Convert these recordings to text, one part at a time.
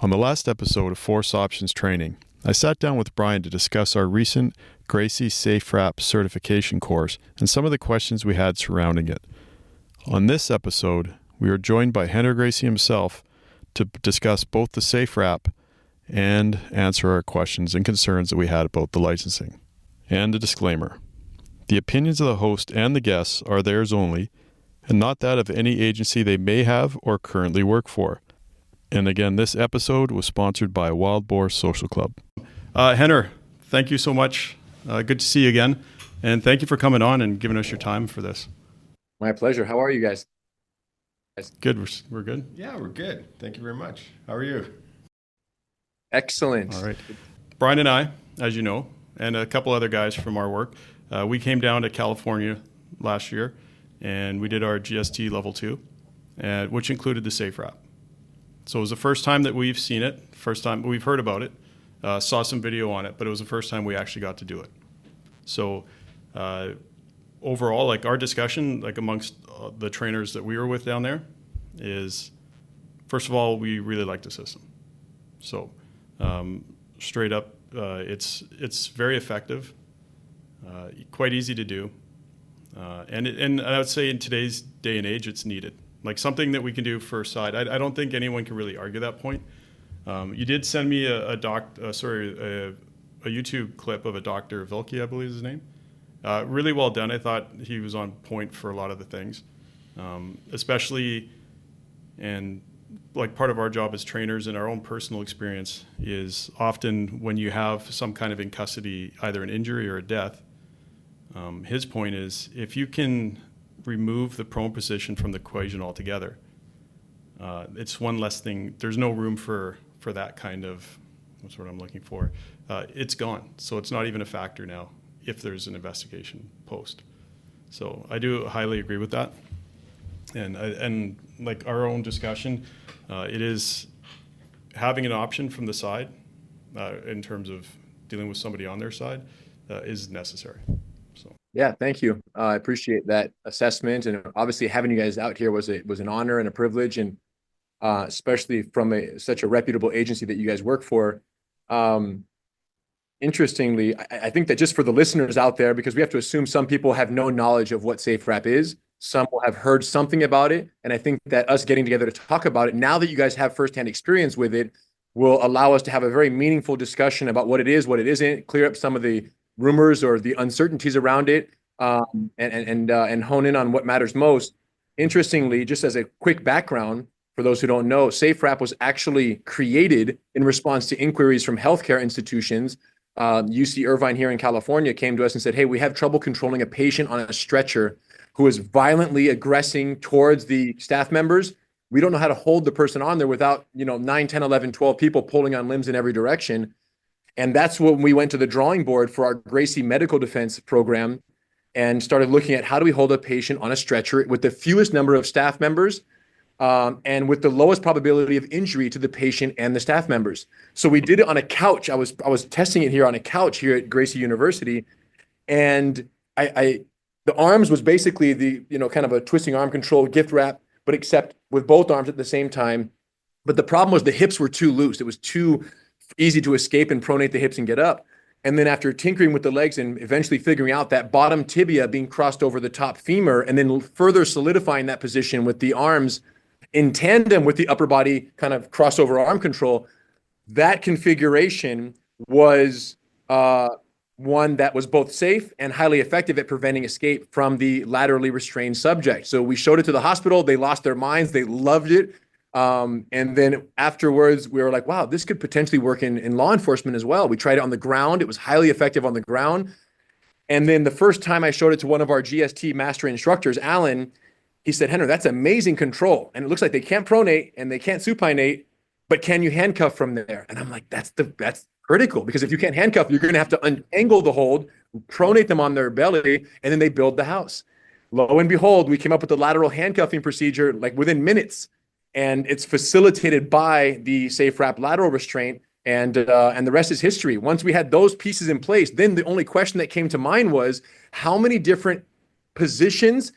On the last episode of Force Options Training, I sat down with Bryan to discuss our recent Gracie SafeWrap certification course and some of the questions we had surrounding it. On this episode, we are joined by Rener Gracie himself to discuss both the SafeWrap and answer our questions and concerns that we had about the licensing. And a disclaimer. The opinions of the host and the guests are theirs only, and not that of any agency they may have or currently work for. And again, this episode was sponsored by Wild Boar Social Club. Rener, thank you so much. Good to see you again. And thank you for coming on and giving us your time for this. My pleasure. How are you guys? Good. We're good? Yeah, we're good. Thank you very much. How are you? Excellent. All right. Bryan and I, as you know, and a couple other guys from our work, we came down to California last year and we did our GST level 2, which included the SafeWrap. So it was the first time that we've seen it, first time we've heard about it, saw some video on it, but it was the first time we actually got to do it. So overall, like our discussion, like amongst the trainers that we were with down there is, first of all, we really like the system. So straight up, it's very effective, quite easy to do. And I would say in today's day and age, it's needed. Like something that we can do for side. I don't think anyone can really argue that point. You did send me a YouTube clip of a Dr. Vilke, I believe is his name. Really well done. I thought he was on point for a lot of the things, especially, and like part of our job as trainers and our own personal experience is often when you have some kind of in custody, either an injury or a death, his point is if you can remove the prone position from the equation altogether, it's one less thing. There's no room for that kind of, what's what I'm looking for. It's gone. So it's not even a factor now if there's an investigation post. So I do highly agree with that. And like our own discussion, it is having an option from the side in terms of dealing with somebody on their side is necessary. So. Yeah, thank you. I appreciate that assessment, and obviously having you guys out here was an honor and a privilege, and especially from such a reputable agency that you guys work for. Interestingly, I think that just for the listeners out there, because we have to assume some people have no knowledge of what SafeWrap is, some will have heard something about it, and I think that us getting together to talk about it, now that you guys have firsthand experience with it, will allow us to have a very meaningful discussion about what it is, what it isn't, clear up some of the rumors or the uncertainties around it, and hone in on what matters most. Interestingly, just as a quick background, for those who don't know, SafeWrap was actually created in response to inquiries from healthcare institutions. UC Irvine here in California came to us and said, hey, we have trouble controlling a patient on a stretcher who is violently aggressing towards the staff members. We don't know how to hold the person on there without, 9, 10, 11, 12 people pulling on limbs in every direction. And that's when we went to the drawing board for our Gracie Medical Defense program and started looking at how do we hold a patient on a stretcher with the fewest number of staff members and with the lowest probability of injury to the patient and the staff members. So we did it on a couch. I was testing it here on a couch here at Gracie University, and the arms was basically the kind of a twisting arm control gift wrap, but except with both arms at the same time. But the problem was the hips were too loose. It was too easy to escape and pronate the hips and get up. And then after tinkering with the legs and eventually figuring out that bottom tibia being crossed over the top femur, and then further solidifying that position with the arms in tandem with the upper body kind of crossover arm control, that configuration was one that was both safe and highly effective at preventing escape from the laterally restrained subject. So we showed it to the hospital. They lost their minds. They loved it. And then afterwards, we were like, wow, this could potentially work in law enforcement as well. We tried it on the ground. It was highly effective on the ground. And then the first time I showed it to one of our GST master instructors, Alan, he said, Rener, that's amazing control. And it looks like they can't pronate and they can't supinate, but can you handcuff from there? And I'm like, that's critical, because if you can't handcuff, you're going to have to unangle the hold, pronate them on their belly, and then they build the house. Lo and behold, we came up with the lateral handcuffing procedure like within minutes. And it's facilitated by the SafeWrap lateral restraint, and the rest is history. Once we had those pieces in place, then the only question that came to mind was how many different positions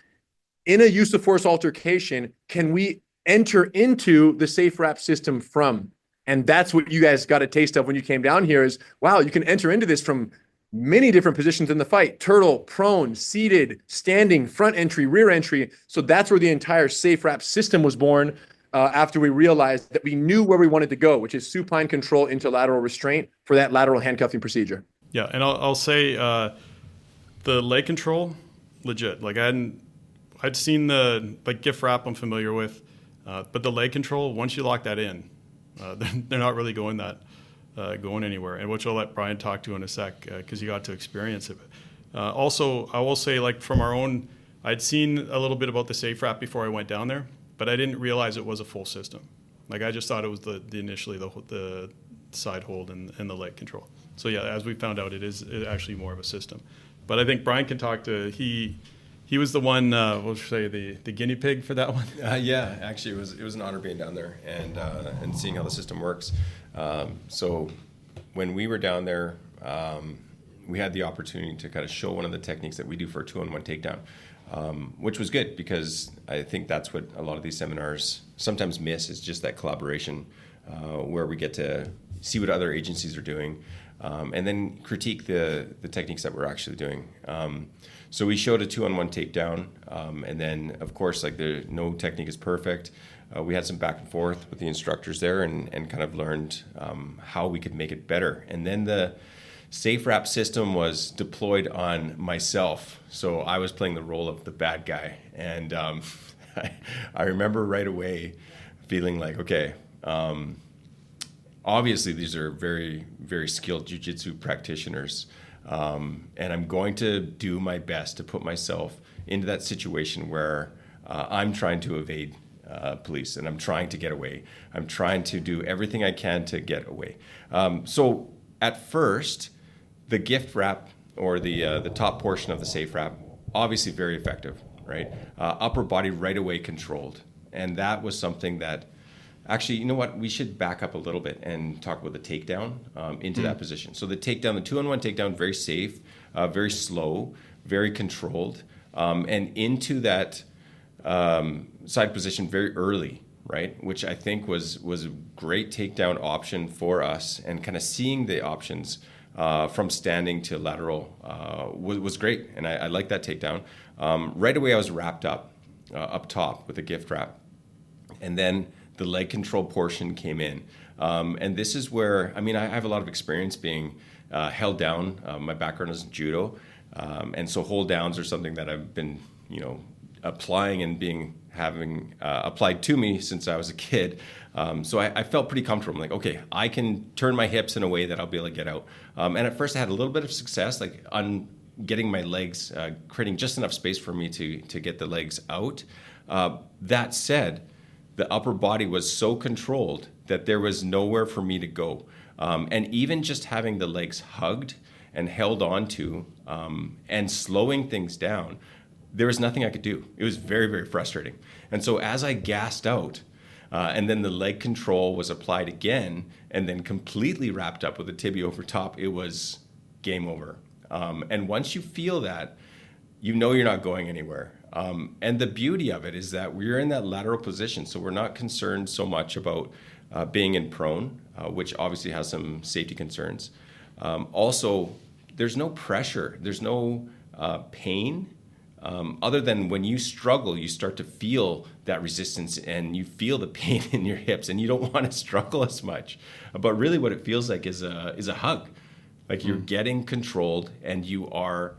in a use of force altercation can we enter into the SafeWrap system from? And that's what you guys got a taste of when you came down here is, wow, you can enter into this from many different positions in the fight: turtle, prone, seated, standing, front entry, rear entry. So that's where the entire SafeWrap system was born after we realized that we knew where we wanted to go, which is supine control into lateral restraint for that lateral handcuffing procedure. Yeah, and I'll say the leg control, legit. Like I'd seen the gift wrap I'm familiar with, but the leg control, once you lock that in, they're not really going anywhere, and which I'll let Bryan talk to in a sec because he got to experience it. Also, I will say, like from our own, I'd seen a little bit about the SafeWrap before I went down there, but I didn't realize it was a full system. Like I just thought it was initially the side hold and the leg control. So yeah, as we found out, it is actually more of a system. But I think Bryan can talk to he was the one, we'll say the guinea pig for that one. Yeah, actually, it was an honor being down there and seeing how the system works. So when we were down there, we had the opportunity to kind of show one of the techniques that we do for a 2-on-1 takedown, which was good because I think that's what a lot of these seminars sometimes miss is just that collaboration where we get to see what other agencies are doing and then critique the techniques that we're actually doing. So we showed a 2-on-1 takedown, and then of course, like no technique is perfect. We had some back and forth with the instructors there and kind of learned how we could make it better. And then the SafeWrap system was deployed on myself. So I was playing the role of the bad guy. And I remember right away feeling like, okay, obviously these are very, very skilled jiu-jitsu practitioners. And I'm going to do my best to put myself into that situation where I'm trying to evade police and I'm trying to get away. I'm trying to do everything I can to get away. So at first, the gift wrap or the top portion of the SafeWrap, obviously very effective, right? Upper body right away controlled. And that was something that actually, you know what? We should back up a little bit and talk about the takedown into that position. So the takedown, the 2-on-1 takedown, very safe, very slow, very controlled, and into that side position very early, right? Which I think was a great takedown option for us, and kind of seeing the options from standing to lateral was great, and I like that takedown. Right away, I was wrapped up top with a gift wrap, and then the leg control portion came in. And this is where, I have a lot of experience being held down. My background is judo. And so hold downs are something that I've been, applying and having applied to me since I was a kid. So I felt pretty comfortable. I'm like, okay, I can turn my hips in a way that I'll be able to get out. And at first I had a little bit of success, like on getting my legs, creating just enough space for me to get the legs out. That said, the upper body was so controlled that there was nowhere for me to go. And even just having the legs hugged and held onto and slowing things down, there was nothing I could do. It was very, very frustrating. And so as I gassed out, and then the leg control was applied again, and then completely wrapped up with the tibia over top, it was game over. And once you feel that, you know you're not going anywhere. And the beauty of it is that we're in that lateral position, so we're not concerned so much about being in prone, which obviously has some safety concerns. Also, there's no pressure, there's no pain, other than when you struggle, you start to feel that resistance and you feel the pain in your hips, and you don't want to struggle as much. But really what it feels like is a hug. Like you're getting controlled and you are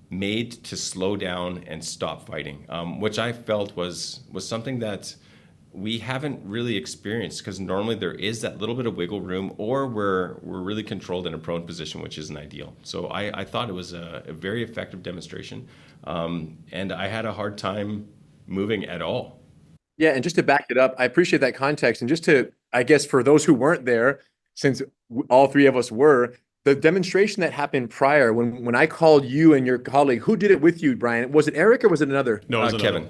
made to slow down and stop fighting, which I felt was something that we haven't really experienced, because normally there is that little bit of wiggle room, or we're really controlled in a prone position, which isn't ideal. So I thought it was a very effective demonstration, and I had a hard time moving at all. Yeah, and just to back it up, I appreciate that context. And just to, I guess, for those who weren't there, since all three of us were, the demonstration that happened prior, when I called you and your colleague, who did it with you, Bryan? Was it Eric or was it another? No, it was Kevin.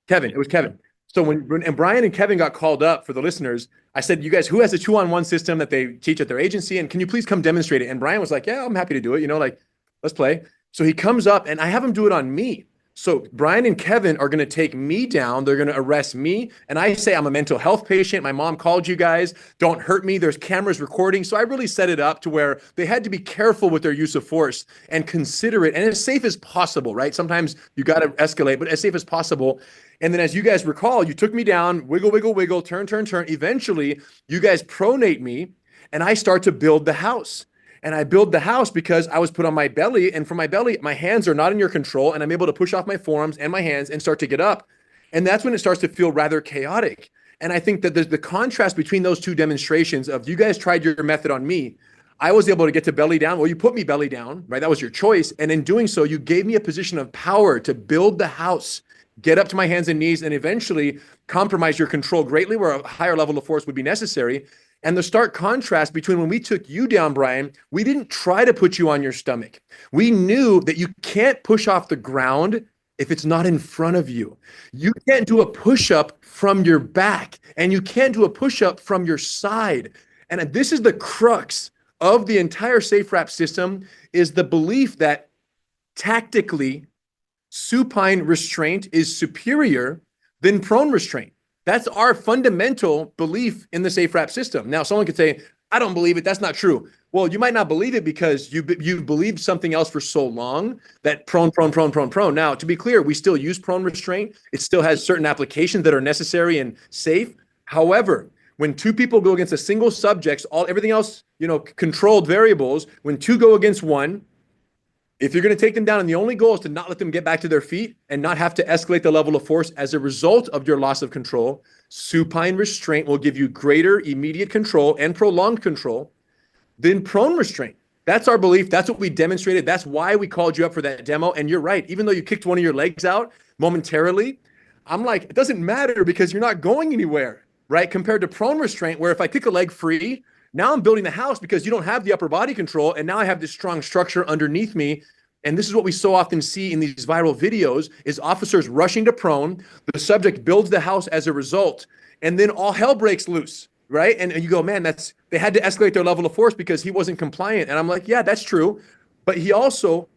Kevin, it was Kevin. So when Bryan and Kevin got called up, for the listeners, I said, you guys, who has a 2-on-1 system that they teach at their agency? And can you please come demonstrate it? And Bryan was like, yeah, I'm happy to do it. Let's play. So he comes up and I have him do it on me. So Bryan and Kevin are going to take me down. They're going to arrest me. And I say, I'm a mental health patient. My mom called you guys. Don't hurt me. There's cameras recording. So I really set it up to where they had to be careful with their use of force and consider it and as safe as possible, right? Sometimes you got to escalate, but as safe as possible. And then as you guys recall, you took me down, wiggle, wiggle, wiggle, turn, turn, turn. Eventually, you guys pronate me and I start to build the house. And I build the house because I was put on my belly. And from my belly, my hands are not in your control. And I'm able to push off my forearms and my hands and start to get up. And that's when it starts to feel rather chaotic. And I think that there's the contrast between those two demonstrations of you guys tried your method on me. I was able to get to belly down. Well, you put me belly down, right? That was your choice. And in doing so, you gave me a position of power to build the house, get up to my hands and knees, and eventually compromise your control greatly where a higher level of force would be necessary. And the stark contrast between when we took you down, Bryan, we didn't try to put you on your stomach. We knew that you can't push off the ground if it's not in front of you. You can't do a push-up from your back, and you can't do a push-up from your side. And this is the crux of the entire SafeWrap system, is the belief that tactically supine restraint is superior than prone restraint. That's our fundamental belief in the SafeWrap system. Now, someone could say, I don't believe it. That's not true. Well, you might not believe it because you've believed something else for so long that prone. Now, to be clear, we still use prone restraint. It still has certain applications that are necessary and safe. However, when two people go against a single subject, everything else, controlled variables, when two go against one, if you're going to take them down and the only goal is to not let them get back to their feet and not have to escalate the level of force as a result of your loss of control, supine restraint will give you greater immediate control and prolonged control than prone restraint. That's our belief. That's what we demonstrated. That's why we called you up for that demo. And you're right. Even though you kicked one of your legs out momentarily, I'm like, it doesn't matter because you're not going anywhere, right? Compared to prone restraint, where if I kick a leg free, now I'm building the house because you don't have the upper body control. And now I have this strong structure underneath me. And this is what we so often see in these viral videos is officers rushing to prone. The subject builds the house as a result. And then all hell breaks loose, right? And you go, man, they had to escalate their level of force because he wasn't compliant. And I'm like, yeah, that's true. But he also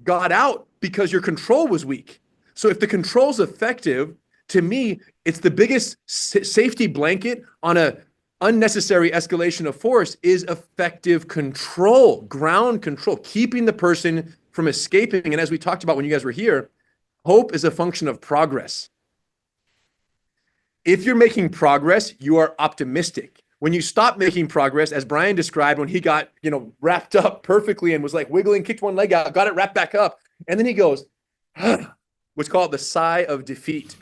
got out because your control was weak. So if the control's effective, to me, it's the biggest safety blanket on a unnecessary escalation of force is effective control, ground control, keeping the person from escaping. And as we talked about when you guys were here, hope is a function of progress. If you're making progress, you are optimistic. When you stop making progress, as Bryan described, when he got, wrapped up perfectly and was like wiggling, kicked one leg out, got it wrapped back up. And then he goes, what's called the sigh of defeat.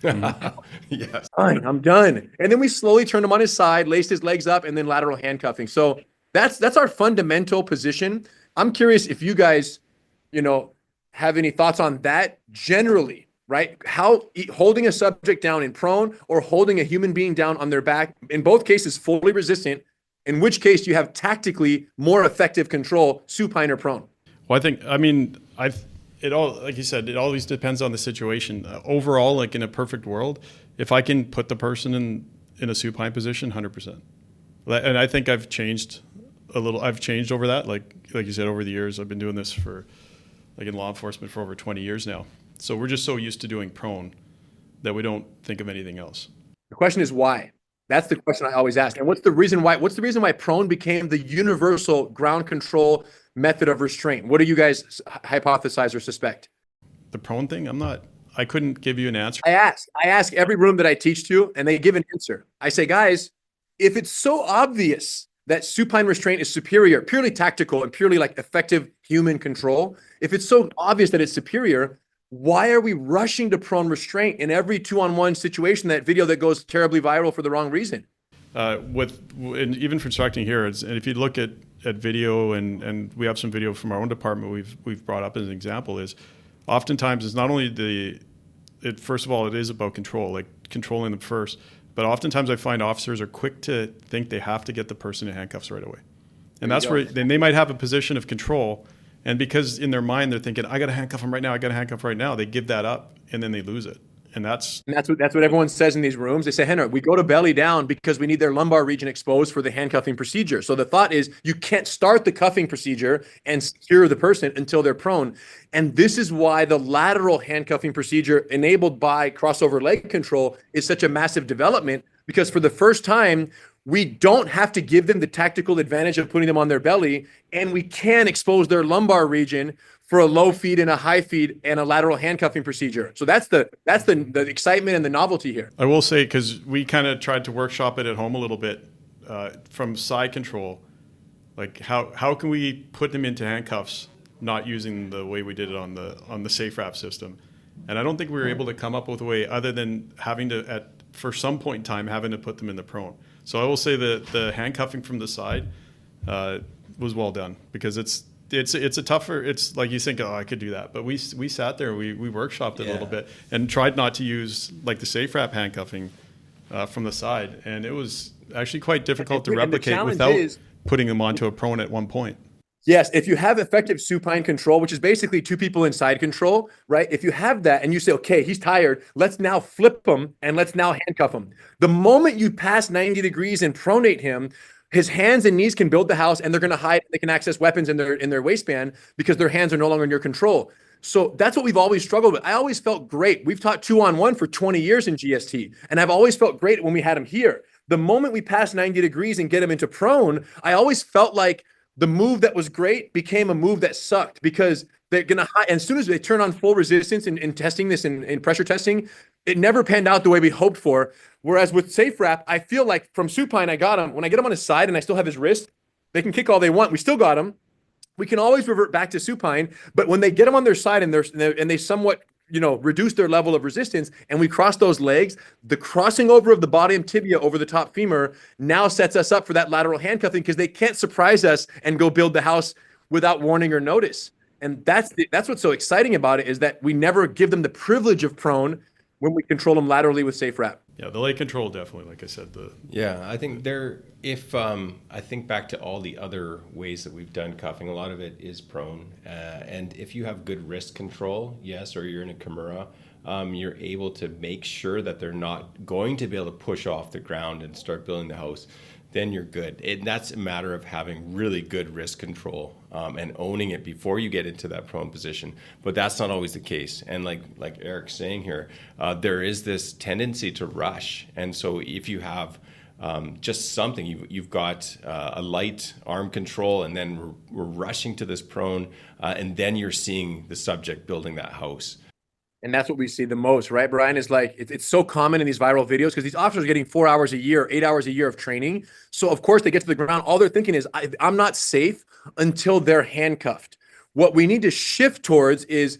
Yes. Fine, I'm done. And then we slowly turned him on his side, laced his legs up, and then lateral handcuffing. So that's our fundamental position. I'm curious if you guys, have any thoughts on that generally, right? How holding a subject down in prone or holding a human being down on their back, in both cases, fully resistant, in which case you have tactically more effective control, supine or prone. Well, it all, like you said, it always depends on the situation. Overall, like in a perfect world, if I can put the person in a supine position, 100%. And I think I've changed a little. I've changed over that. Like you said, over the years, I've been doing this in law enforcement for over 20 years now. So we're just so used to doing prone that we don't think of anything else. The question is why? That's the question I always ask. And what's the reason why prone became the universal ground control method of restraint? What do you guys hypothesize or suspect? The prone thing, I couldn't give you an answer. I ask every room that I teach to, and they give an answer. I say, guys, if it's so obvious that supine restraint is superior, purely tactical and purely like effective human control, if it's so obvious that it's superior, why are we rushing to prone restraint in every 2-on-1 situation, that video that goes terribly viral for the wrong reason? And even for instructing here, and if you look at video, and we have some video from our own department we've brought up as an example, is oftentimes it's not only first of all, it is about control, like controlling them first, but oftentimes I find officers are quick to think they have to get the person in handcuffs right away. And that's where then they might have a position of control, and because in their mind they're thinking, I got to handcuff him right now, they give that up, and then they lose it. And that's And that's what everyone says in these rooms. They say, Henry, we go to belly down because we need their lumbar region exposed for the handcuffing procedure. So the thought is you can't start the cuffing procedure and secure the person until they're prone. And this is why the lateral handcuffing procedure enabled by crossover leg control is such a massive development, because for the first time, we don't have to give them the tactical advantage of putting them on their belly, and we can expose their lumbar region for a low feed and a high feed and a lateral handcuffing procedure. So that's the excitement and the novelty here. I will say, because we kind of tried to workshop it at home a little bit from side control, like how can we put them into handcuffs not using the way we did it on the SafeWrap system? And I don't think we were able to come up with a way other than having to for some point in time having to put them in the prone. So I will say that the handcuffing from the side was well done, because it's a tougher, it's like you think, oh, I could do that. But we sat there, we workshopped it a little bit and tried not to use like the SafeWrap handcuffing from the side. And it was actually quite difficult to replicate without putting them onto a prone at one point. Yes, if you have effective supine control, which is basically two people in side control, right? If you have that and you say, okay, he's tired, let's now flip him and let's now handcuff him. The moment you pass 90 degrees and pronate him, his hands and knees can build the house, and they're going to hide. They can access weapons in their waistband because their hands are no longer in your control. So that's what we've always struggled with. I always felt great. We've taught 2-on-1 for 20 years in GST, and I've always felt great when we had him here. The moment we pass 90 degrees and get him into prone, I always felt like the move that was great became a move that sucked, because they're going to hide. And as soon as they turn on full resistance in testing this in pressure testing, it never panned out the way we hoped for. Whereas with SafeWrap, I feel like from supine, I got him. When I get him on his side and I still have his wrist, they can kick all they want. We still got him. We can always revert back to supine. But when they get him on their side and they somewhat, reduce their level of resistance, and we cross those legs, the crossing over of the bottom tibia over the top femur now sets us up for that lateral handcuffing, because they can't surprise us and go build the house without warning or notice. And that's what's so exciting about it, is that we never give them the privilege of prone when we control them laterally with SafeWrap. Yeah, the leg control definitely, like I said. I think I think back to all the other ways that we've done cuffing, a lot of it is prone. And if you have good wrist control, yes, or you're in a Kimura, you're able to make sure that they're not going to be able to push off the ground and start building the house. Then you're good. And that's a matter of having really good wrist control and owning it before you get into that prone position. But that's not always the case. And like Eric's saying here, there is this tendency to rush. And so if you have just something, you've got a light arm control, and then we're rushing to this prone, and then you're seeing the subject building that house. And that's what we see the most, right, Bryan? Is like, it's so common in these viral videos, because these officers are getting 4 hours a year, 8 hours a year of training. So of course they get to the ground. All they're thinking is, I'm not safe until they're handcuffed. What we need to shift towards is,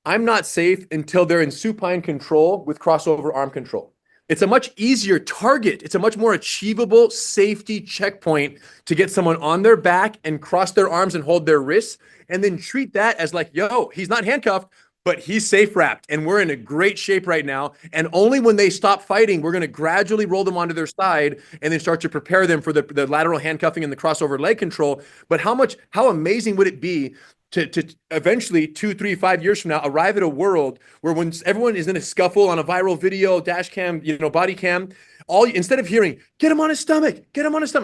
I'm not safe until they're in supine control with crossover arm control. It's a much easier target. It's a much more achievable safety checkpoint to get someone on their back and cross their arms and hold their wrists, and then treat that as like, yo, he's not handcuffed, but he's SafeWrapped, and we're in a great shape right now. And only when they stop fighting, we're going to gradually roll them onto their side and then start to prepare them for the lateral handcuffing and the crossover leg control. But how amazing would it be to eventually 2, 3, 5 years from now arrive at a world where, when everyone is in a scuffle on a viral video, dash cam, body cam, instead of hearing, get him on his stomach,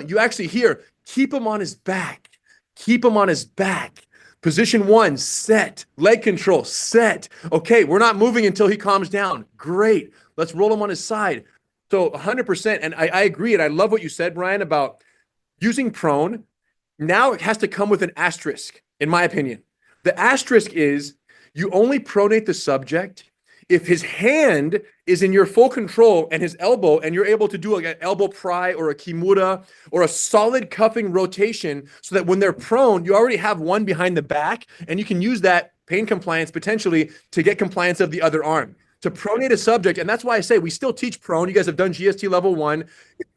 you actually hear, keep him on his back, keep him on his back. Position 1, set. Leg control, set. Okay, we're not moving until he calms down. Great. Let's roll him on his side. So 100%. And I agree. And I love what you said, Bryan, about using prone. Now it has to come with an asterisk, in my opinion. The asterisk is, you only pronate the subject if his hand is in your full control and his elbow, and you're able to do like an elbow pry or a kimura or a solid cuffing rotation, so that when they're prone, you already have one behind the back, and you can use that pain compliance potentially to get compliance of the other arm. To pronate a subject, and that's why I say we still teach prone. You guys have done GST level 1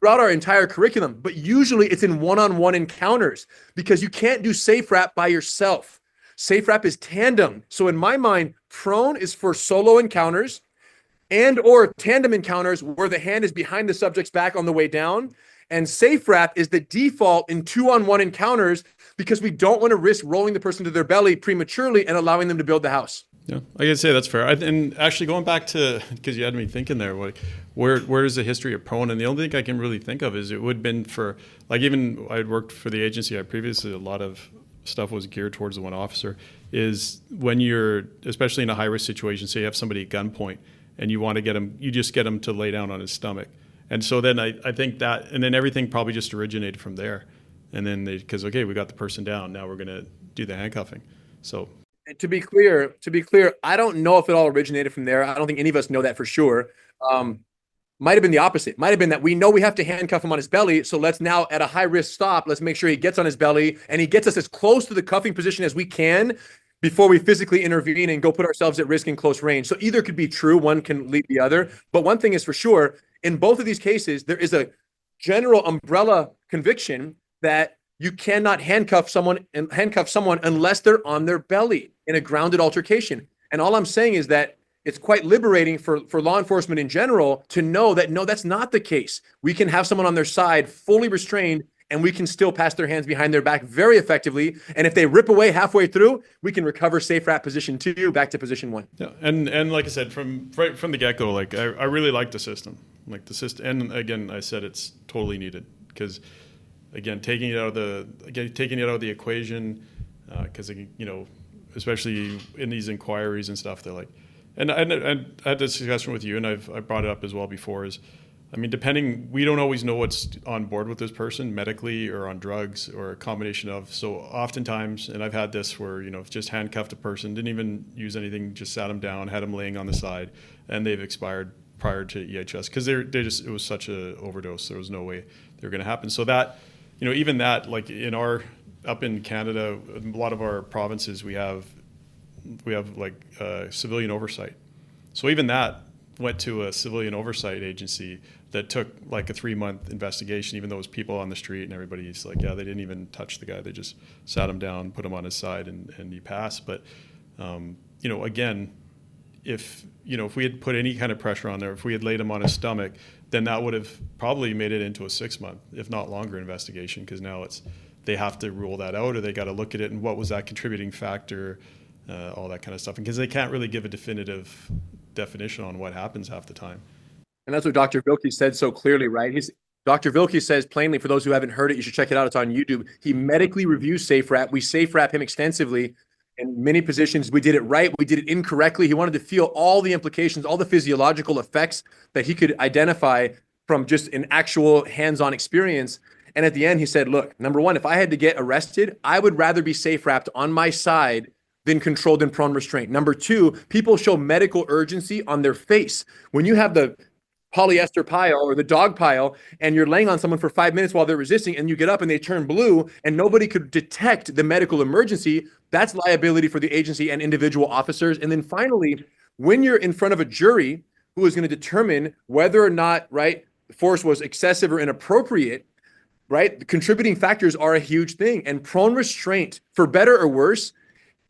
throughout our entire curriculum, but usually it's in one-on-one encounters, because you can't do SafeWrap by yourself. SafeWrap is tandem. So in my mind, prone is for solo encounters and or tandem encounters where the hand is behind the subject's back on the way down. And SafeWrap is the default in 2-on-1 encounters, because we don't want to risk rolling the person to their belly prematurely and allowing them to build the house. Yeah, I can say that's fair. And actually, going back to, because you had me thinking there, like, where is the history of prone? And the only thing I can really think of is it would have been for, like, even I had worked for the agency I previously, a lot of stuff was geared towards the one officer, is when you're, especially in a high risk situation, say you have somebody at gunpoint and you want to get him, you just get him to lay down on his stomach. And so then I think that, and then everything probably just originated from there. And then because, okay, we got the person down, now we're going to do the handcuffing. So To be clear, I don't know if it all originated from there. I don't think any of us know that for sure. Might have been the opposite. Might have been that we know we have to handcuff him on his belly. So let's now, at a high risk stop, let's make sure he gets on his belly and he gets us as close to the cuffing position as we can before we physically intervene and go put ourselves at risk in close range. So either could be true. One can lead the other. But one thing is for sure, in both of these cases, there is a general umbrella conviction that you cannot handcuff someone unless they're on their belly in a grounded altercation. And all I'm saying is that it's quite liberating for law enforcement in general to know that, no, that's not the case. We can have someone on their side fully restrained and we can still pass their hands behind their back very effectively. And if they rip away halfway through, we can recover SafeWrap position 2 back to position 1. Yeah, and like I said, right from the get-go, like I really like the system. Like the system, and again, I said it's totally needed because, again, taking it out of the equation, because especially in these inquiries and stuff, they're like, and I had this discussion with you, and I brought it up as well before. Is, I mean, we don't always know what's on board with this person medically or on drugs or a combination of. So oftentimes, and I've had this where just handcuffed a person, didn't even use anything, just sat him down, had him laying on the side, and they've expired prior to EHS because it was such a overdose. There was no way they were going to happen. So that, even that, like up in Canada, a lot of our provinces, we have like civilian oversight. So even that went to a civilian oversight agency that took like a 3-month investigation, even though it was people on the street and everybody's like, yeah, they didn't even touch the guy. They just sat him down, put him on his side, and he passed. But, again, if we had put any kind of pressure on there, if we had laid him on his stomach, then that would have probably made it into a 6-month, if not longer, investigation, because now they have to rule that out, or they got to look at it and what was that contributing factor, all that kind of stuff, because they can't really give a definitive definition on what happens half the time. And that's what Dr. Vilke said so clearly, right? Dr. Vilke says plainly, for those who haven't heard it, you should check it out. It's on YouTube. He medically reviews SafeWrap. We SafeWrap him extensively in many positions. We did it right. We did it incorrectly. He wanted to feel all the implications, all the physiological effects that he could identify from just an actual hands-on experience. And at the end, he said, look, number one, if I had to get arrested, I would rather be SafeWrapped on my side than controlled and prone restraint. Number two, people show medical urgency on their face. When you have the polyester pile or the dog pile and you're laying on someone for 5 minutes while they're resisting and you get up and they turn blue and nobody could detect the medical emergency, that's liability for the agency and individual officers. And then finally, when you're in front of a jury who is going to determine whether or not, right, force was excessive or inappropriate, right, the contributing factors are a huge thing. And prone restraint, for better or worse,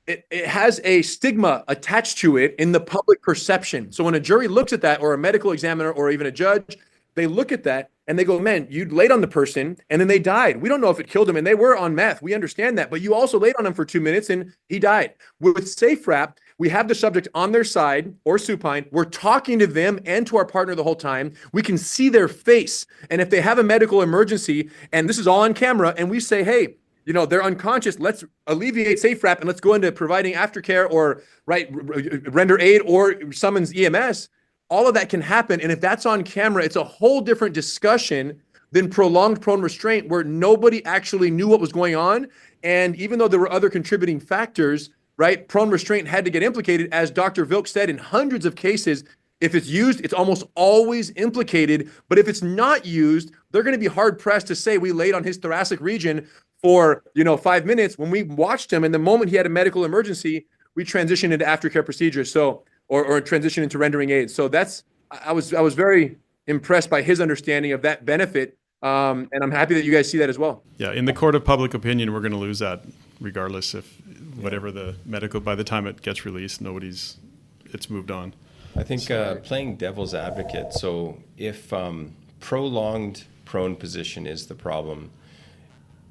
it has a stigma attached to it in the public perception. So when a jury looks at that, or a medical examiner, or even a judge, they look at that and they go, man, you laid on the person and then they died. We don't know if it killed him, and they were on meth. We understand that, but you also laid on him for 2 minutes and he died. With SafeWrap, we have the subject on their side or supine. We're talking to them and to our partner the whole time. We can see their face. And if they have a medical emergency, and this is all on camera, and we say, hey, they're unconscious, let's alleviate SafeWrap and let's go into providing aftercare or render aid or summons EMS. All of that can happen. And if that's on camera, it's a whole different discussion than prolonged prone restraint where nobody actually knew what was going on. And even though there were other contributing factors, right, prone restraint had to get implicated. As Dr. Vilke said, in hundreds of cases, if it's used, it's almost always implicated. But if it's not used, they're going to be hard pressed to say we laid on his thoracic region for 5 minutes. When we watched him, and the moment he had a medical emergency, we transitioned into aftercare procedures. So, or transition into rendering aid. So I was very impressed by his understanding of that benefit, and I'm happy that you guys see that as well. Yeah, in the court of public opinion, we're going to lose that regardless if whatever the medical, by the time it gets released, it's moved on. I think playing devil's advocate. So if prolonged prone position is the problem,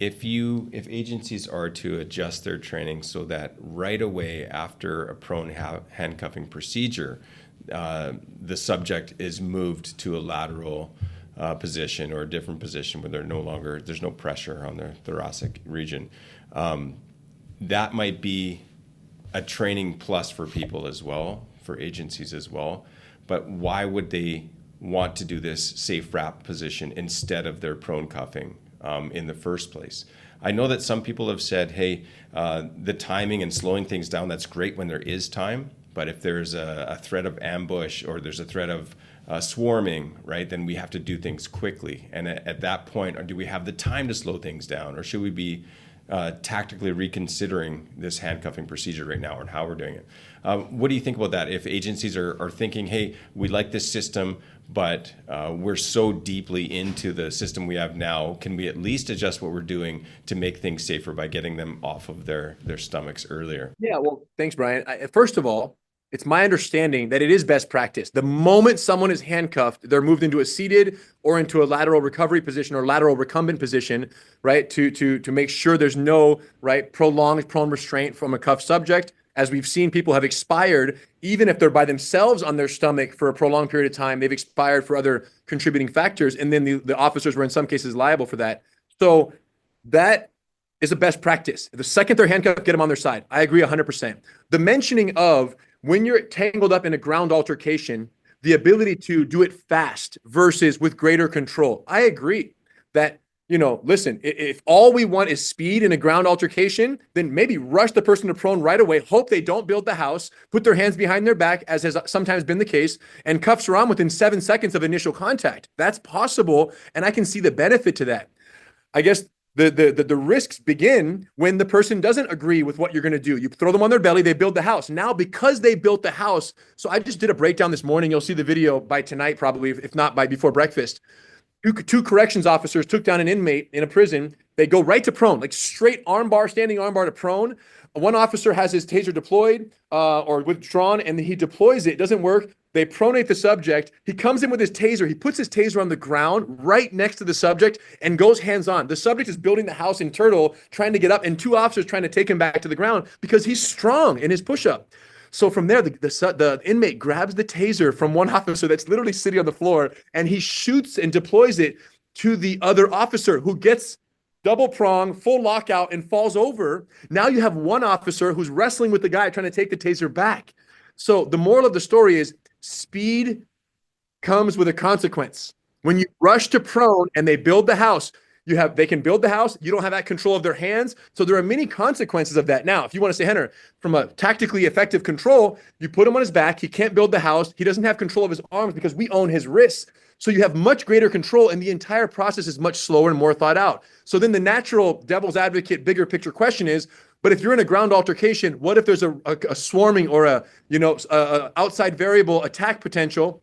if agencies are to adjust their training so that right away after a prone handcuffing procedure, the subject is moved to a lateral position or a different position where there's no pressure on the thoracic region, that might be a training plus for people as well, for agencies as well. But why would they want to do this SafeWrap position instead of their prone cuffing in the first place? I know that some people have said, hey, the timing and slowing things down, that's great when there is time. But if there's a threat of ambush or there's a threat of swarming, right, then we have to do things quickly. And at that point, do we have the time to slow things down? Or should we be tactically reconsidering this handcuffing procedure right now and how we're doing it? What do you think about that? If agencies are thinking, hey, we like this system, but we're so deeply into the system we have now, can we at least adjust what we're doing to make things safer by getting them off of their stomachs earlier? Yeah, well, thanks, Brian. First of all, it's my understanding that it is best practice. The moment someone is handcuffed, they're moved into a seated or into a lateral recovery position or lateral recumbent position, right? To make sure there's no, right, prolonged prone restraint from a cuffed subject. As we've seen, people have expired, even if they're by themselves on their stomach for a prolonged period of time, they've expired for other contributing factors. And then the officers were in some cases liable for that. So that is a best practice. The second they're handcuffed, get them on their side. I agree 100%. The mentioning of when you're tangled up in a ground altercation, the ability to do it fast versus with greater control. I agree that, listen, if all we want is speed in a ground altercation, then maybe rush the person to prone right away, hope they don't build the house, put their hands behind their back, as has sometimes been the case, and cuffs are on within 7 seconds of initial contact. That's possible, and I can see the benefit to that. I guess the risks begin when the person doesn't agree with what you're going to do. You throw them on their belly, they build the house. Now, because they built the house, so I just did a breakdown this morning. You'll see the video by tonight, probably, if not by before breakfast. Two corrections officers took down an inmate in a prison. They go right to prone, like straight armbar, standing armbar to prone. One officer has his taser deployed or withdrawn, and he deploys it. It doesn't work. They pronate the subject. He comes in with his taser. He puts his taser on the ground right next to the subject and goes hands-on. The subject is building the house in turtle, trying to get up, and two officers trying to take him back to the ground because he's strong in his push-up. So from there, the inmate grabs the taser from one officer that's literally sitting on the floor, and he shoots and deploys it to the other officer who gets double prong, full lockout, and falls over. Now you have one officer who's wrestling with the guy trying to take the taser back. So the moral of the story is speed comes with a consequence. When you rush to prone and they build the house, they can build the house. You don't have that control of their hands. So there are many consequences of that. Now, if you want to say, Henner, from a tactically effective control, you put him on his back. He can't build the house. He doesn't have control of his arms because we own his wrists. So you have much greater control, and the entire process is much slower and more thought out. So then the natural devil's advocate, bigger picture question is, but if you're in a ground altercation, what if there's a swarming or a outside variable attack potential?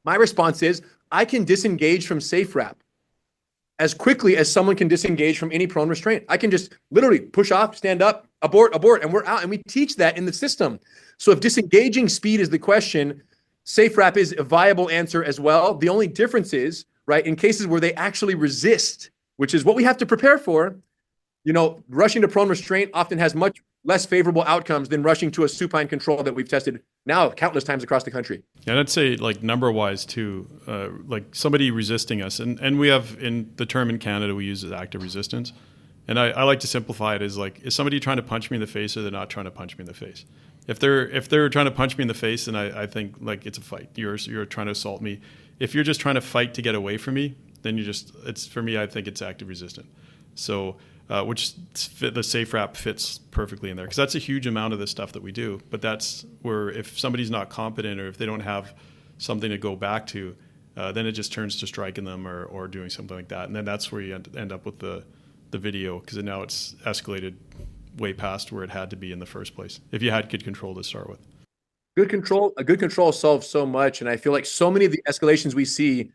My response is, I can disengage from SafeWrap as quickly as someone can disengage from any prone restraint. I can just literally push off, stand up, abort, and we're out. And we teach that in the system. So if disengaging speed is the question, SafeWrap is a viable answer as well. The only difference is, right, in cases where they actually resist, which is what we have to prepare for, rushing to prone restraint often has much less favorable outcomes than rushing to a supine control that we've tested now countless times across the country. And I'd say, like, number-wise too, like somebody resisting us, and we have, in the term in Canada, we use active resistance. And I like to simplify it as, like, is somebody trying to punch me in the face, or they're not trying to punch me in the face? If they're trying to punch me in the face, then I think, like, it's a fight. You're trying to assault me. If you're just trying to fight to get away from me, then for me, I think it's active resistance. So, which the SafeWrap fits perfectly in there, because that's a huge amount of the stuff that we do. But that's where, if somebody's not competent, or if they don't have something to go back to, then it just turns to striking them or doing something like that. And then that's where you end up with the video, because now it's escalated way past where it had to be in the first place, if you had good control to start with. A good control solves so much. And I feel like so many of the escalations we see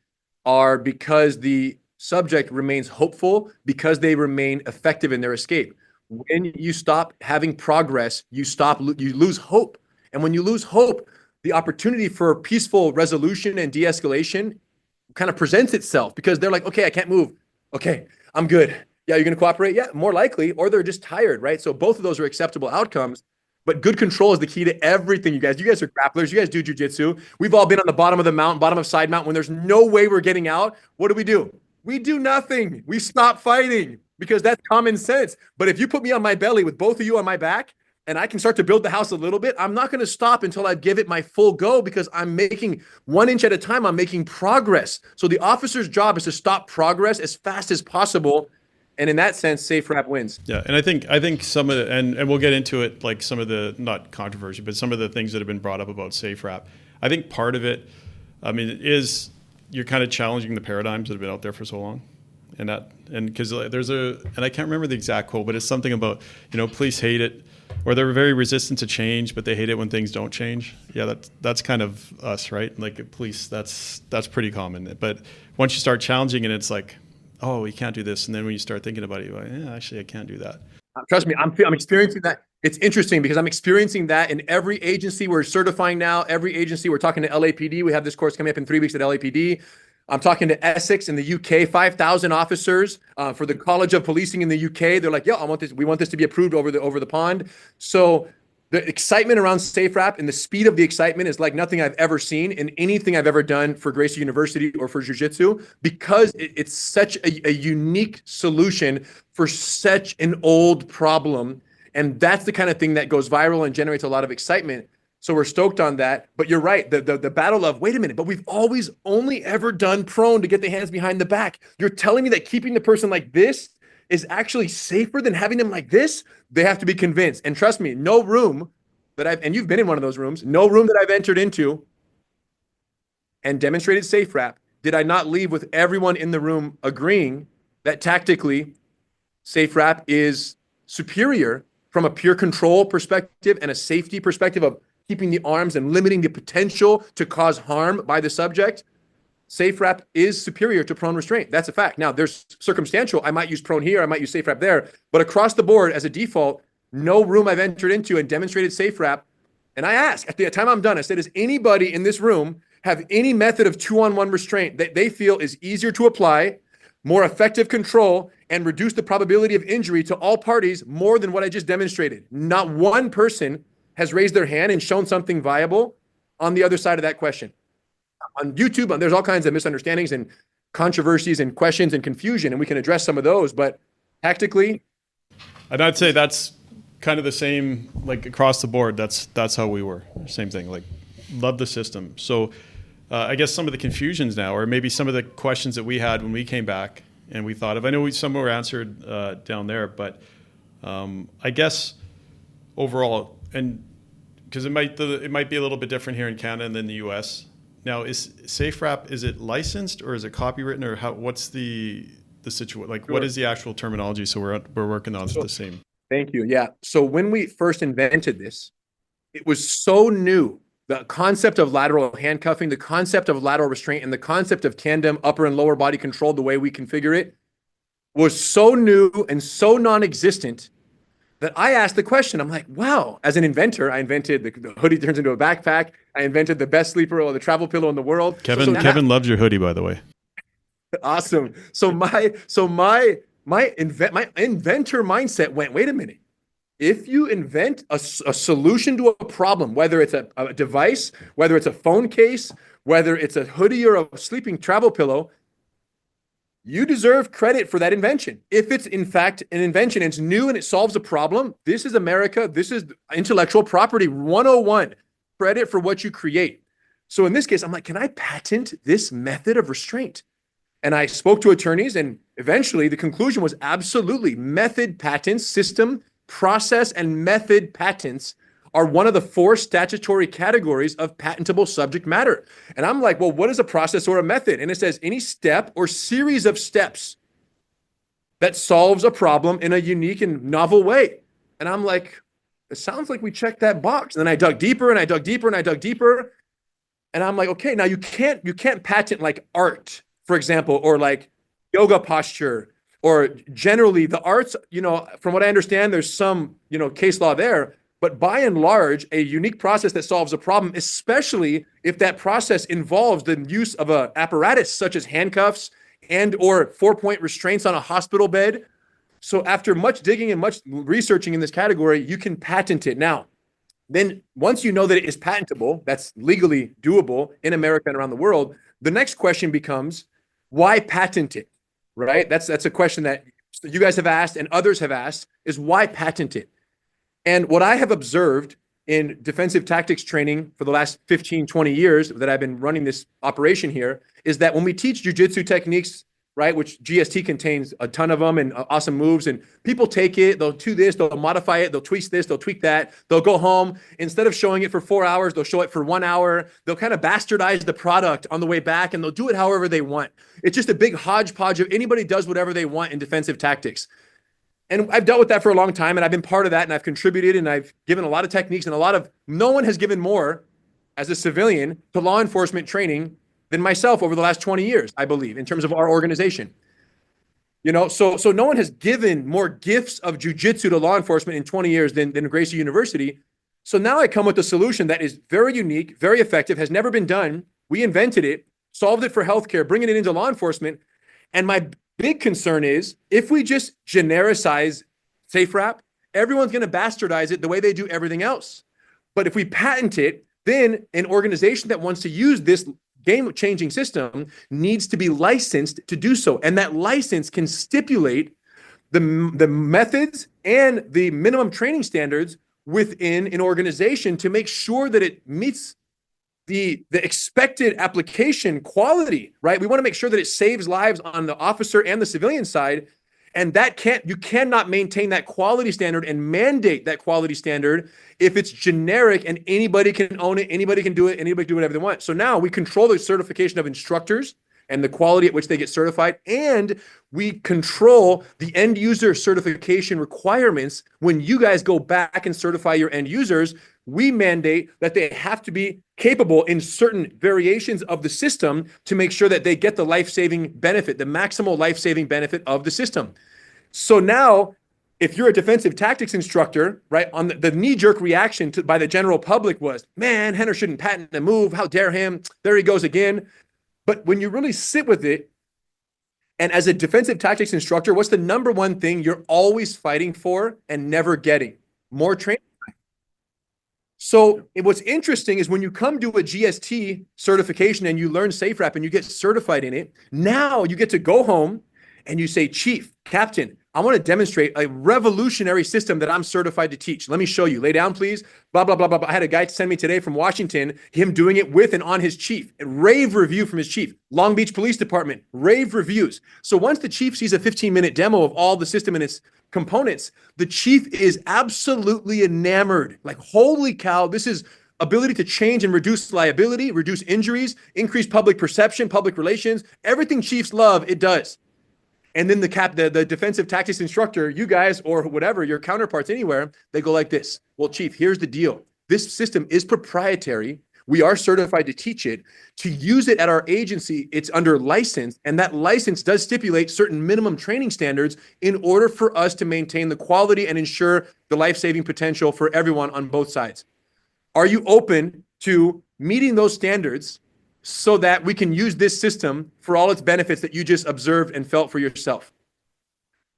are because the subject remains hopeful, because they remain effective in their escape. When you stop having progress, you lose hope. And when you lose hope, the opportunity for peaceful resolution and de-escalation kind of presents itself, because they're like, okay, I can't move. Okay, I'm good. Yeah, you're going to cooperate? Yeah, more likely. Or they're just tired, right? So both of those are acceptable outcomes. But good control is the key to everything, you guys. You guys are grapplers. You guys do jujitsu. We've all been on the bottom of the mountain, bottom of side mountain. When there's no way we're getting out, what do? We do nothing. We stop fighting because that's common sense. But if you put me on my belly with both of you on my back and I can start to build the house a little bit, I'm not going to stop until I give it my full go because I'm making 1 inch at a time. I'm making progress. So the officer's job is to stop progress as fast as possible. And in that sense, SafeWrap wins. Yeah, and I think some of the, and we'll get into it, like some of the, not controversy, but some of the things that have been brought up about SafeWrap. I think part of it, I mean, is you're kind of challenging the paradigms that have been out there for so long. And because there's and I can't remember the exact quote, but it's something about, police hate it, or they're very resistant to change, but they hate it when things don't change. Yeah, that's kind of us, right? Like police, that's pretty common. But once you start challenging it, it's like, oh, we can't do this. And then when you start thinking about it, you're like, yeah, actually, I can't do that. Trust me, I'm experiencing that. It's interesting because I'm experiencing that in every agency we're certifying now. Every agency, we're talking to LAPD. We have this course coming up in 3 weeks at LAPD. I'm talking to Essex in the UK, 5,000 officers for the College of Policing in the UK. They're like, I want this. We want this to be approved over the pond. So the excitement around SafeWrap and the speed of the excitement is like nothing I've ever seen in anything I've ever done for Gracie University or for Jiu-Jitsu, because it's such a unique solution for such an old problem. And that's the kind of thing that goes viral and generates a lot of excitement. So we're stoked on that. But you're right, the battle of, wait a minute, but we've always only ever done prone to get the hands behind the back. You're telling me that keeping the person like this is actually safer than having them like this? They have to be convinced. And trust me, no room that and you've been in one of those rooms, no room that I've entered into and demonstrated SafeWrap, did I not leave with everyone in the room agreeing that tactically SafeWrap is superior from a pure control perspective and a safety perspective of keeping the arms and limiting the potential to cause harm by the subject. SafeWrap is superior to prone restraint. That's a fact. Now, there's circumstantial. I might use prone here. I might use SafeWrap there. But across the board, as a default, no room I've entered into and demonstrated SafeWrap. And I asked, at the time I'm done, I said, does anybody in this room have any method of 2-on-1 restraint that they feel is easier to apply, more effective control, and reduce the probability of injury to all parties more than what I just demonstrated? Not one person has raised their hand and shown something viable on the other side of that question. On YouTube, there's all kinds of misunderstandings and controversies and questions and confusion, and we can address some of those. But tactically, and I'd say that's kind of the same, like across the board. That's how we were. Same thing. Like, love the system. So I guess some of the confusions now, or maybe some of the questions that we had when we came back and we thought of. I know some were answered down there, but I guess overall, and because it might be a little bit different here in Canada than the U.S. Now, is SafeWrap, is it licensed or is it copywritten, or what's the situation? Like, Sure. What is the actual terminology? So we're working on the same. Thank you. Yeah. So when we first invented this, it was so new. The concept of lateral handcuffing, the concept of lateral restraint, and the concept of tandem upper and lower body control, the way we configure it, was so new and so non-existent that I asked the question. I'm like, wow, as an inventor, I invented the hoodie turns into a backpack. I invented the best sleeper or the travel pillow in the world. Kevin loves your hoodie, by the way. Awesome. So my inventor mindset went, wait a minute. If you invent a solution to a problem, whether it's a device, whether it's a phone case, whether it's a hoodie or a sleeping travel pillow, you deserve credit for that invention. If it's in fact an invention, it's new and it solves a problem, this is America. This is intellectual property 101. Credit for what you create. So in this case, I'm like, can I patent this method of restraint? And I spoke to attorneys, and eventually the conclusion was absolutely. Method patents, system, process, and method patents are one of the 4 statutory categories of patentable subject matter. And I'm like, well, what is a process or a method? And it says any step or series of steps that solves a problem in a unique and novel way. And I'm like, it sounds like we checked that box. And then I dug deeper and I dug deeper and I dug deeper. And I'm like, okay, now you can't patent like art, for example, or like yoga posture, or generally the arts, from what I understand, there's some, case law there. But by and large, a unique process that solves a problem, especially if that process involves the use of an apparatus such as handcuffs and or 4-point restraints on a hospital bed, So after much digging and much researching in this category, you can patent it. Now, then once you know that it is patentable, that's legally doable in America and around the world, the next question becomes, why patent it, right? That's a question that you guys have asked and others have asked, is why patent it? And what I have observed in defensive tactics training for the last 15, 20 years that I've been running this operation here is that when we teach jujitsu techniques, right, which GST contains a ton of them and awesome moves, and people take it, they'll do this, they'll modify it, they'll tweak this, they'll tweak that, they'll go home. Instead of showing it for 4 hours, they'll show it for 1 hour. They'll kind of bastardize the product on the way back, and they'll do it however they want. It's just a big hodgepodge of anybody does whatever they want in defensive tactics. And I've dealt with that for a long time, and I've been part of that, and I've contributed, and I've given a lot of techniques, and no one has given more as a civilian to law enforcement training than myself over the last 20 years, I believe, in terms of our organization. You know, so no one has given more gifts of jujitsu to law enforcement in 20 years than Gracie University. So now I come with a solution that is very unique, very effective, has never been done. We invented it, solved it for healthcare, bringing it into law enforcement. And my big concern is if we just genericize SafeWrap, everyone's going to bastardize it the way they do everything else. But if we patent it, then an organization that wants to use this game-changing system needs to be licensed to do so. And that license can stipulate the methods and the minimum training standards within an organization to make sure that it meets the expected application quality, right? We want to make sure that it saves lives on the officer and the civilian side. And you cannot maintain that quality standard and mandate that quality standard if it's generic and anybody can own it, anybody can do it, anybody can do whatever they want. So now we control the certification of instructors and the quality at which they get certified, and we control the end user certification requirements. When you guys go back and certify your end users, we mandate that they have to be capable in certain variations of the system to make sure that they get the life-saving benefit, the maximal life-saving benefit of the system. So now, if you're a defensive tactics instructor, right, on the knee-jerk reaction by the general public was, man, Rener shouldn't patent a move. How dare him? There he goes again. But when you really sit with it, and as a defensive tactics instructor, what's the number one thing you're always fighting for and never getting? More training. So what's interesting is when you come to a GST certification and you learn SafeWrap and you get certified in it, now you get to go home and you say, Chief, Captain, I want to demonstrate a revolutionary system that I'm certified to teach. Let me show you. Lay down, please. Blah, blah, blah, blah. I had a guy send me today from Washington, him doing it with and on his chief. A rave review from his chief. Long Beach Police Department, rave reviews. So once the chief sees a 15-minute demo of all the system and its components, the chief is absolutely enamored. Like, holy cow, this is ability to change and reduce liability, reduce injuries, increase public perception, public relations. Everything chiefs love, it does. And then the defensive tactics instructor, you guys or whatever, your counterparts anywhere, they go like this. Well, Chief, here's the deal. This system is proprietary. We are certified to teach it. To use it at our agency, it's under license. And that license does stipulate certain minimum training standards in order for us to maintain the quality and ensure the life-saving potential for everyone on both sides. Are you open to meeting those standards so that we can use this system for all its benefits that you just observed and felt for yourself?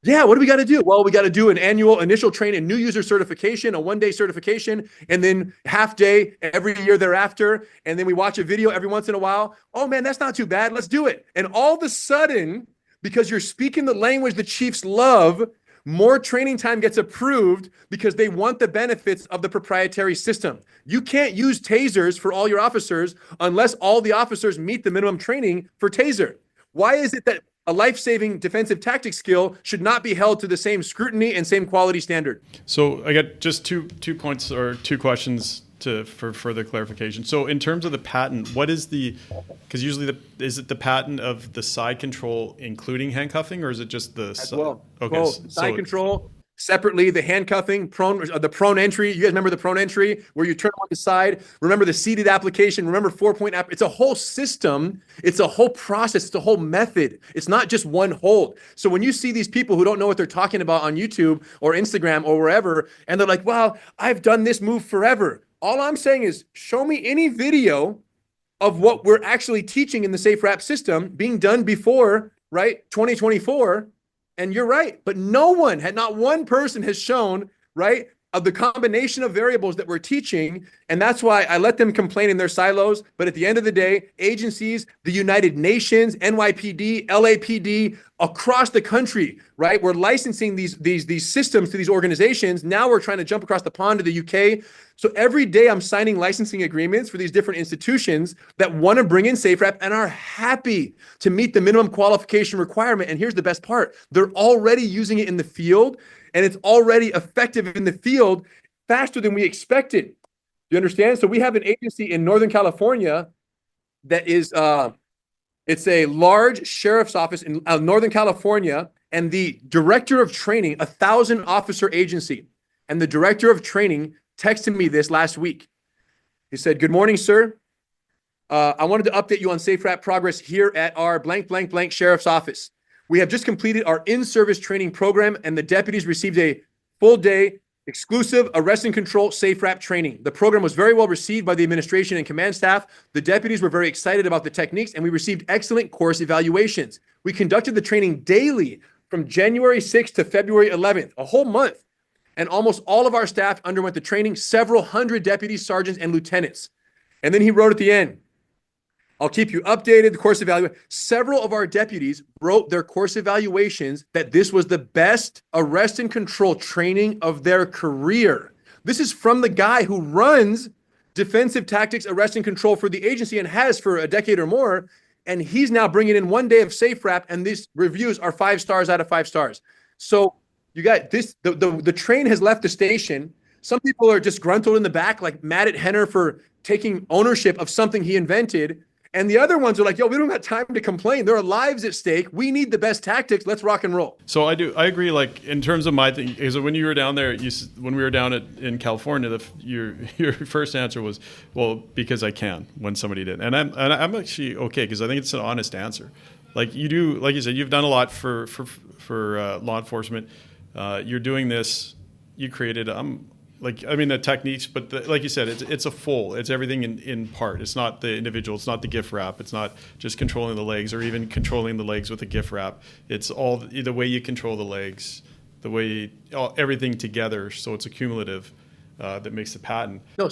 Yeah, what do we got to do? Well, we got to do an annual initial training, new user certification, a one-day certification, and then half day every year thereafter. And then we watch a video every once in a while. Oh man, that's not too bad. Let's do it. And all of a sudden, because you're speaking the language the chiefs love, more training time gets approved because they want the benefits of the proprietary system. You can't use tasers for all your officers unless all the officers meet the minimum training for taser. Why is it that a life-saving defensive tactics skill should not be held to the same scrutiny and same quality standard? So I got just two points or two questions for further clarification. So in terms of the patent, what is because usually is it the patent of the side control including handcuffing, or is it just the as well? Okay, well, side control separately, the handcuffing, the prone entry. You guys remember the prone entry where you turn on the side? Remember the seated application? Remember 4-point app? It's a whole system. It's a whole process. It's a whole method. It's not just one hold. So when you see these people who don't know what they're talking about on YouTube or Instagram or wherever, and they're like, "Well, I've done this move forever." All I'm saying is show me any video of what we're actually teaching in the SafeWrap system being done before, right, 2024, And you're right, but not one person has shown, right, of the combination of variables that we're teaching. And that's why I let them complain in their silos. But at the end of the day, agencies, the United Nations, NYPD, LAPD, across the country, right? We're licensing these systems to these organizations. Now we're trying to jump across the pond to the UK. So every day I'm signing licensing agreements for these different institutions that want to bring in SafeWrap and are happy to meet the minimum qualification requirement. And here's the best part. They're already using it in the field, and it's already effective in the field faster than we expected. You understand? So we have an agency in Northern California that is, it's a large sheriff's office in Northern California, and the director of training, 1,000 officer agency, and the director of training texted me this last week. He said, "Good morning, sir. I wanted to update you on SafeWrap progress here at our blank, blank, blank sheriff's office. We have just completed our in-service training program, and the deputies received a full-day exclusive arrest and control SafeWrap training. The program was very well received by the administration and command staff. The deputies were very excited about the techniques, and we received excellent course evaluations. We conducted the training daily from January 6th to February 11th, a whole month. And almost all of our staff underwent the training, several hundred deputies, sergeants, and lieutenants." And then he wrote at the end, "I'll keep you updated, the course evaluation." Several of our deputies wrote their course evaluations that this was the best arrest and control training of their career. This is from the guy who runs defensive tactics, arrest and control for the agency and has for a decade or more. And he's now bringing in one day of SafeWrap, and these reviews are 5 stars out of 5 stars. So you got this, the train has left the station. Some people are disgruntled in the back, like mad at Henner for taking ownership of something he invented. And the other ones are like, yo, we don't got time to complain. There are lives at stake. We need the best tactics. Let's rock and roll. So I agree. Like in terms of my thing, is when you were down there, when we were down in California, your first answer was, well, because I can, when somebody did. And I'm actually okay, because I think it's an honest answer. Like you do, like you said, you've done a lot for law enforcement. You're doing this. You created. The techniques, but like you said, it's a full. It's everything in part. It's not the individual. It's not the gift wrap. It's not just controlling the legs or even controlling the legs with a gift wrap. It's all the way you control the legs, the way everything together. So it's a cumulative that makes the patent. No,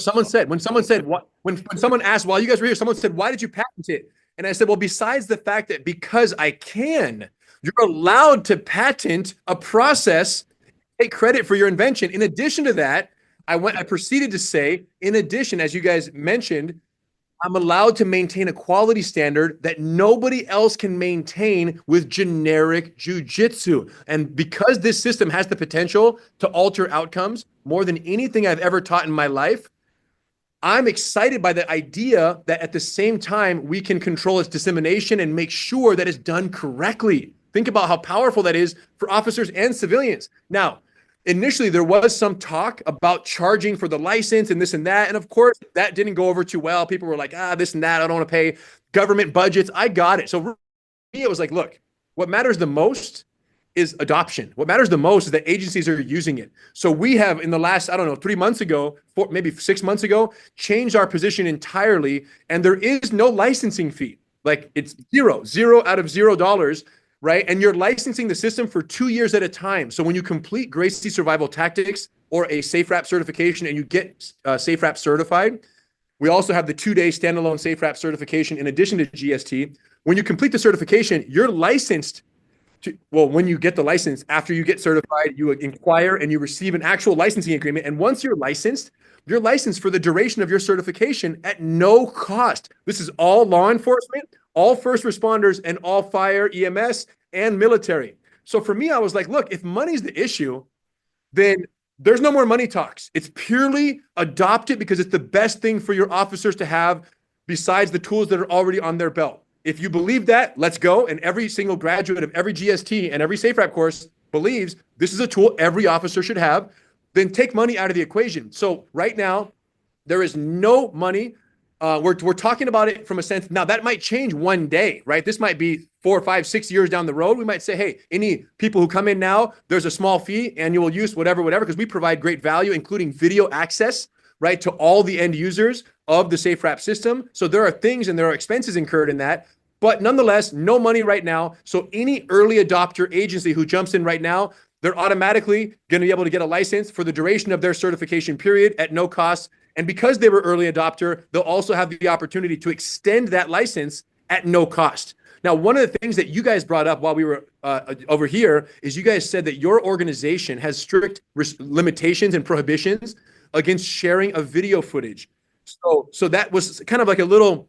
when someone asked while you guys were here, someone said, "Why did you patent it?" And I said, well, besides the fact that because I can, you're allowed to patent a process, take credit for your invention. In addition to that, I proceeded to say, in addition, as you guys mentioned, I'm allowed to maintain a quality standard that nobody else can maintain with generic jujitsu. And because this system has the potential to alter outcomes more than anything I've ever taught in my life, I'm excited by the idea that at the same time, we can control its dissemination and make sure that it's done correctly. Think about how powerful that is for officers and civilians. Now, initially, there was some talk about charging for the license and this and that. And of course, that didn't go over too well. People were like, this and that. I don't want to pay government budgets. I got it. So for me, it was like, look, what matters the most is adoption. What matters the most is that agencies are using it. So we have in the last, 3 months ago, maybe 6 months ago, changed our position entirely. And there is no licensing fee. Like it's zero out of $0. Right? And you're licensing the system for 2 years at a time. So when you complete Gracie Survival Tactics or a SafeWrap certification and you get SafeWrap certified, we also have the 2-day standalone SafeWrap certification in addition to GST. When you complete the certification, you're licensed when you get the license, after you get certified, you inquire and you receive an actual licensing agreement. And once you're licensed for the duration of your certification at no cost. This is all law enforcement, all first responders, and all fire, EMS, and military. So for me, I was like, look, if money's the issue, then there's no more money talks. It's purely adopt it because it's the best thing for your officers to have besides the tools that are already on their belt. If you believe that, let's go. And every single graduate of every GST and every SafeWrap course believes this is a tool every officer should have. Then take money out of the equation. So right now, there is no money. We're talking about it from a sense. Now that might change one day, right? This might be 4, 5, 6 years down the road. We might say, hey, any people who come in now, there's a small fee, annual use, whatever, because we provide great value, including video access, right, to all the end users of the SafeWrap system. So there are things and there are expenses incurred in that. But nonetheless, no money right now. So any early adopter agency who jumps in right now, they're automatically going to be able to get a license for the duration of their certification period at no cost. And because they were early adopter, they'll also have the opportunity to extend that license at no cost. Now, one of the things that you guys brought up while we were over here is you guys said that your organization has strict limitations and prohibitions against sharing of video footage. So that was kind of like a little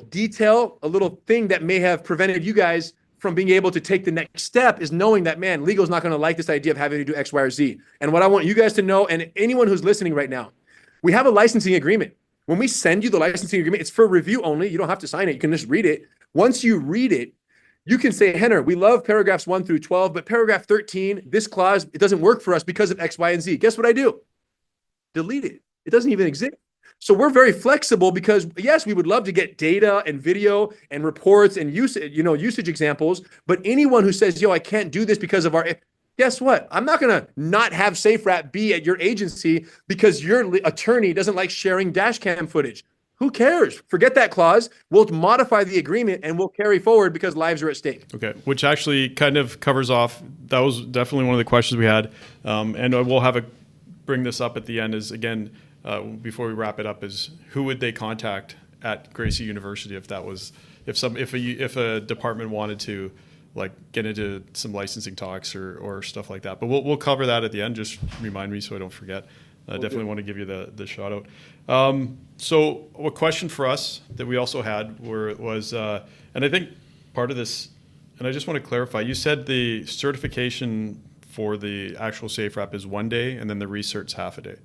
detail, a little thing that may have prevented you guys from being able to take the next step, is knowing that, man, legal's not going to like this idea of having to do X, Y, or Z. And what I want you guys to know, and anyone who's listening right now, we have a licensing agreement. When we send you the licensing agreement, it's for review only. You don't have to sign it. You can just read it. Once you read it, you can say, Rener, we love paragraphs 1 through 12, but paragraph 13, this clause, it doesn't work for us because of X, Y, and Z. Guess what I do? Delete it. It doesn't even exist. So we're very flexible because, yes, we would love to get data and video and reports and usage examples, but anyone who says, yo, I can't do this because of our, guess what? I'm not going to not have SafeWrap be at your agency because your attorney doesn't like sharing dash cam footage. Who cares? Forget that clause. We'll modify the agreement and we'll carry forward because lives are at stake. Okay, which actually kind of covers off, that was definitely one of the questions we had. And we'll bring this up at the end is, again, before we wrap it up, is who would they contact at Gracie University if a department wanted to like get into some licensing talks or stuff like that. But we'll cover that at the end. Just remind me so I don't forget. Definitely want to give you the shout out. So a question for us that we also had was, and I think part of this, and I just want to clarify, you said the certification for the actual SafeWrap is 1 day and then the research's half a day.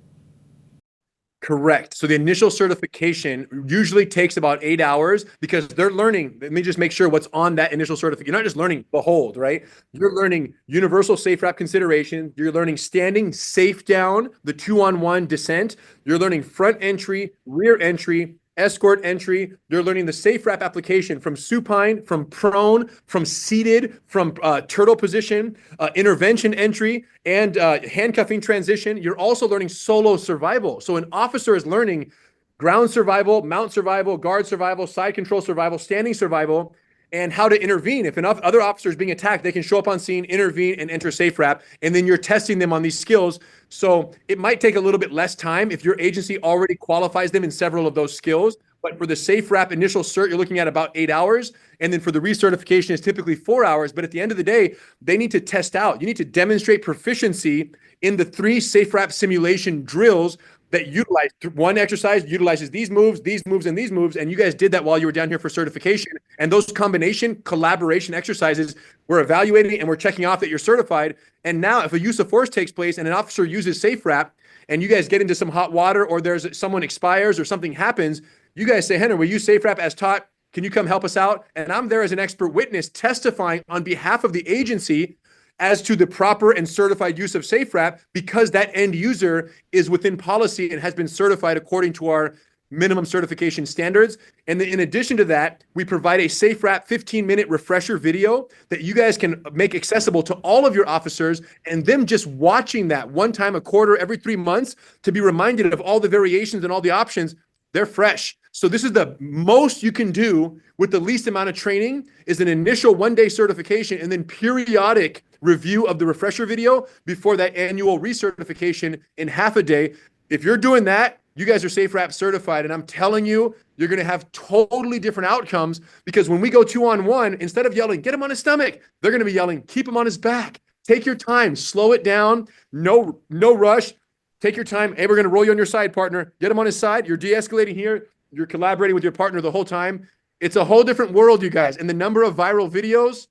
Correct. So the initial certification usually takes about 8 hours because they're learning. Let me just make sure what's on that initial certification. You're not just learning behold, right? You're learning universal SafeWrap consideration. You're learning standing safe down, the 2-on-1 descent. You're learning front entry, rear entry, escort entry. You're learning the SafeWrap application from supine, from prone, from seated, from turtle position, intervention entry, and handcuffing transition. You're also learning solo survival. So an officer is learning ground survival, mount survival, guard survival, side control survival, standing survival, and how to intervene. If enough other officers being attacked, they can show up on scene, intervene, and enter SafeWrap. And then you're testing them on these skills. So it might take a little bit less time if your agency already qualifies them in several of those skills. But for the SafeWrap initial cert, you're looking at about 8 hours. And then for the recertification, it's typically 4 hours. But at the end of the day, they need to test out. You need to demonstrate proficiency in the 3 SafeWrap simulation drills that utilize one exercise utilizes these moves, and these moves. And you guys did that while you were down here for certification. And those collaboration exercises, we're evaluating and we're checking off that you're certified. And now if a use of force takes place and an officer uses SafeWrap and you guys get into some hot water or there's someone expires or something happens, you guys say, Rener, we use SafeWrap as taught. Can you come help us out? And I'm there as an expert witness testifying on behalf of the agency as to the proper and certified use of SafeWrap because that end user is within policy and has been certified according to our minimum certification standards. And then in addition to that, we provide a SafeWrap 15-minute refresher video that you guys can make accessible to all of your officers and them just watching that one time a quarter every 3 months to be reminded of all the variations and all the options. They're fresh. So this is the most you can do with the least amount of training is an initial 1-day certification and then periodic review of the refresher video before that annual recertification in half a day. If you're doing that, you guys are SafeWrap certified. And I'm telling you, you're going to have totally different outcomes because when we go 2-on-1, instead of yelling, get him on his stomach, they're going to be yelling, keep him on his back. Take your time, slow it down. No rush. Take your time. Hey, we're going to roll you on your side, partner. Get him on his side. You're de-escalating here. You're collaborating with your partner the whole time. It's a whole different world, you guys. And the number of viral videos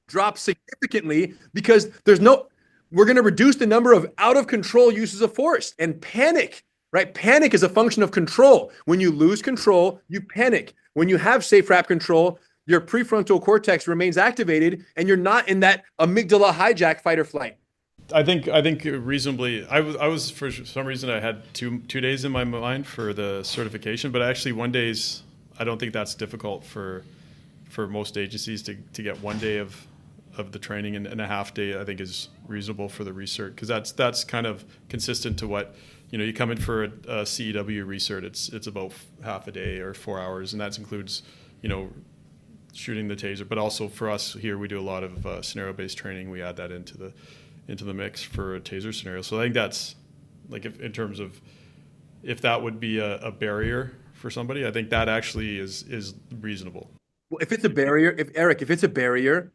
drops significantly because we're going to reduce the number of out of control uses of force and panic, right? Panic is a function of control. When you lose control, you panic. When you have SafeWrap control, your prefrontal cortex remains activated and you're not in that amygdala hijack fight or flight. I think reasonably. I was for some reason I had two days in my mind for the certification, but actually 1 day's. I don't think that's difficult for most agencies to get 1 day of the training and a half day. I think is reasonable for the recert because that's kind of consistent to what you come in for a CEW recert. It's about half a day or 4 hours, and that includes shooting the taser, but also for us here, we do a lot of scenario-based training. We add that into the mix for a taser scenario. So I think that's like in terms of if that would be a barrier for somebody, I think that actually is reasonable. Well, if it's a barrier, if it's a barrier,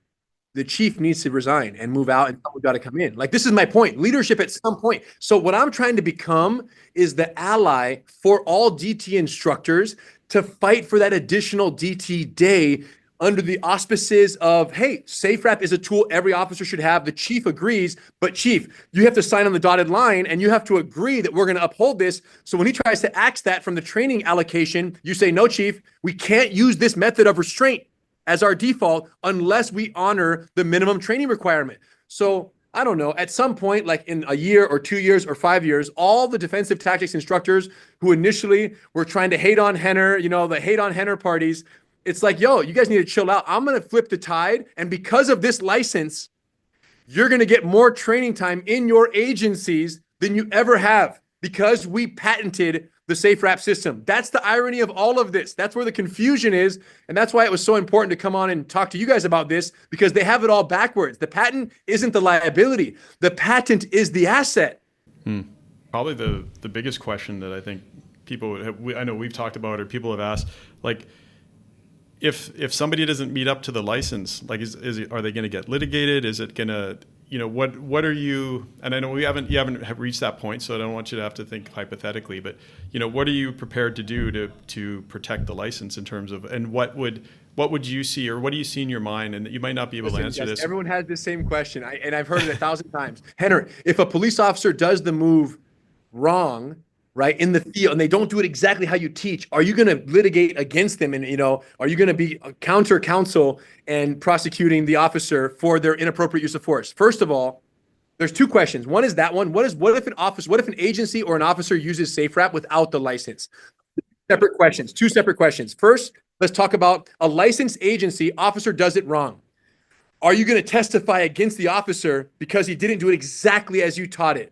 the chief needs to resign and move out and someone got to come in. Like, this is my point. Leadership at some point. So what I'm trying to become is the ally for all DT instructors to fight for that additional DT day under the auspices of, hey, SafeWrap is a tool every officer should have. The chief agrees, but chief, you have to sign on the dotted line and you have to agree that we're going to uphold this. So when he tries to axe that from the training allocation, you say, no, chief, we can't use this method of restraint as our default unless we honor the minimum training requirement. So I don't know, at some point, like in a year or 2 years or 5 years, all the defensive tactics instructors who initially were trying to hate on Henner, the hate on Henner parties, it's like, yo, you guys need to chill out. I'm going to flip the tide. And because of this license, you're going to get more training time in your agencies than you ever have because we patented the SafeWrap system. That's the irony of all of this. That's where the confusion is. And that's why it was so important to come on and talk to you guys about this, because they have it all backwards. The patent isn't the liability. The patent is the asset. Probably the biggest question that I think people I know we've talked about or people have asked, like, if somebody doesn't meet up to the license, like are they going to get litigated? Is it going to, what are you, and I know you haven't reached that point, so I don't want you to have to think hypothetically, but what are you prepared to do to protect the license in terms of, and what would you see, or what do you see in your mind? And you might not be able to answer this. Everyone has the same question, and I've heard it 1,000 times. Henner, if a police officer does the move wrong, right, in the field, and they don't do it exactly how you teach, are you going to litigate against them? And, are you going to be counter counsel and prosecuting the officer for their inappropriate use of force? First of all, there's two questions. One is that one. What if an agency or an officer uses SafeWrap without the license? Two separate questions. First, let's talk about a licensed agency. Officer does it wrong. Are you going to testify against the officer because he didn't do it exactly as you taught it?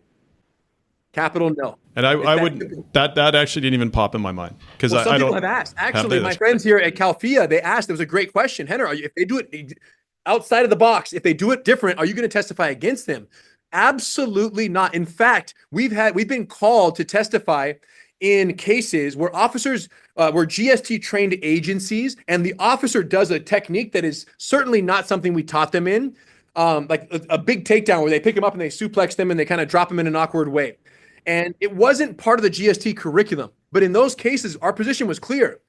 Capital no. And I would that actually didn't even pop in my mind because some I don't people have asked. Actually, my friends here at CalFIA, they asked. It was a great question, Henner. If they do it outside of the box, if they do it different, are you going to testify against them? Absolutely not. In fact, we've been called to testify in cases where officers were GST trained agencies, and the officer does a technique that is certainly not something we taught them in, like a big takedown where they pick them up and they suplex them and they kind of drop them in an awkward way. And it wasn't part of the GST curriculum. But in those cases, our position was clear.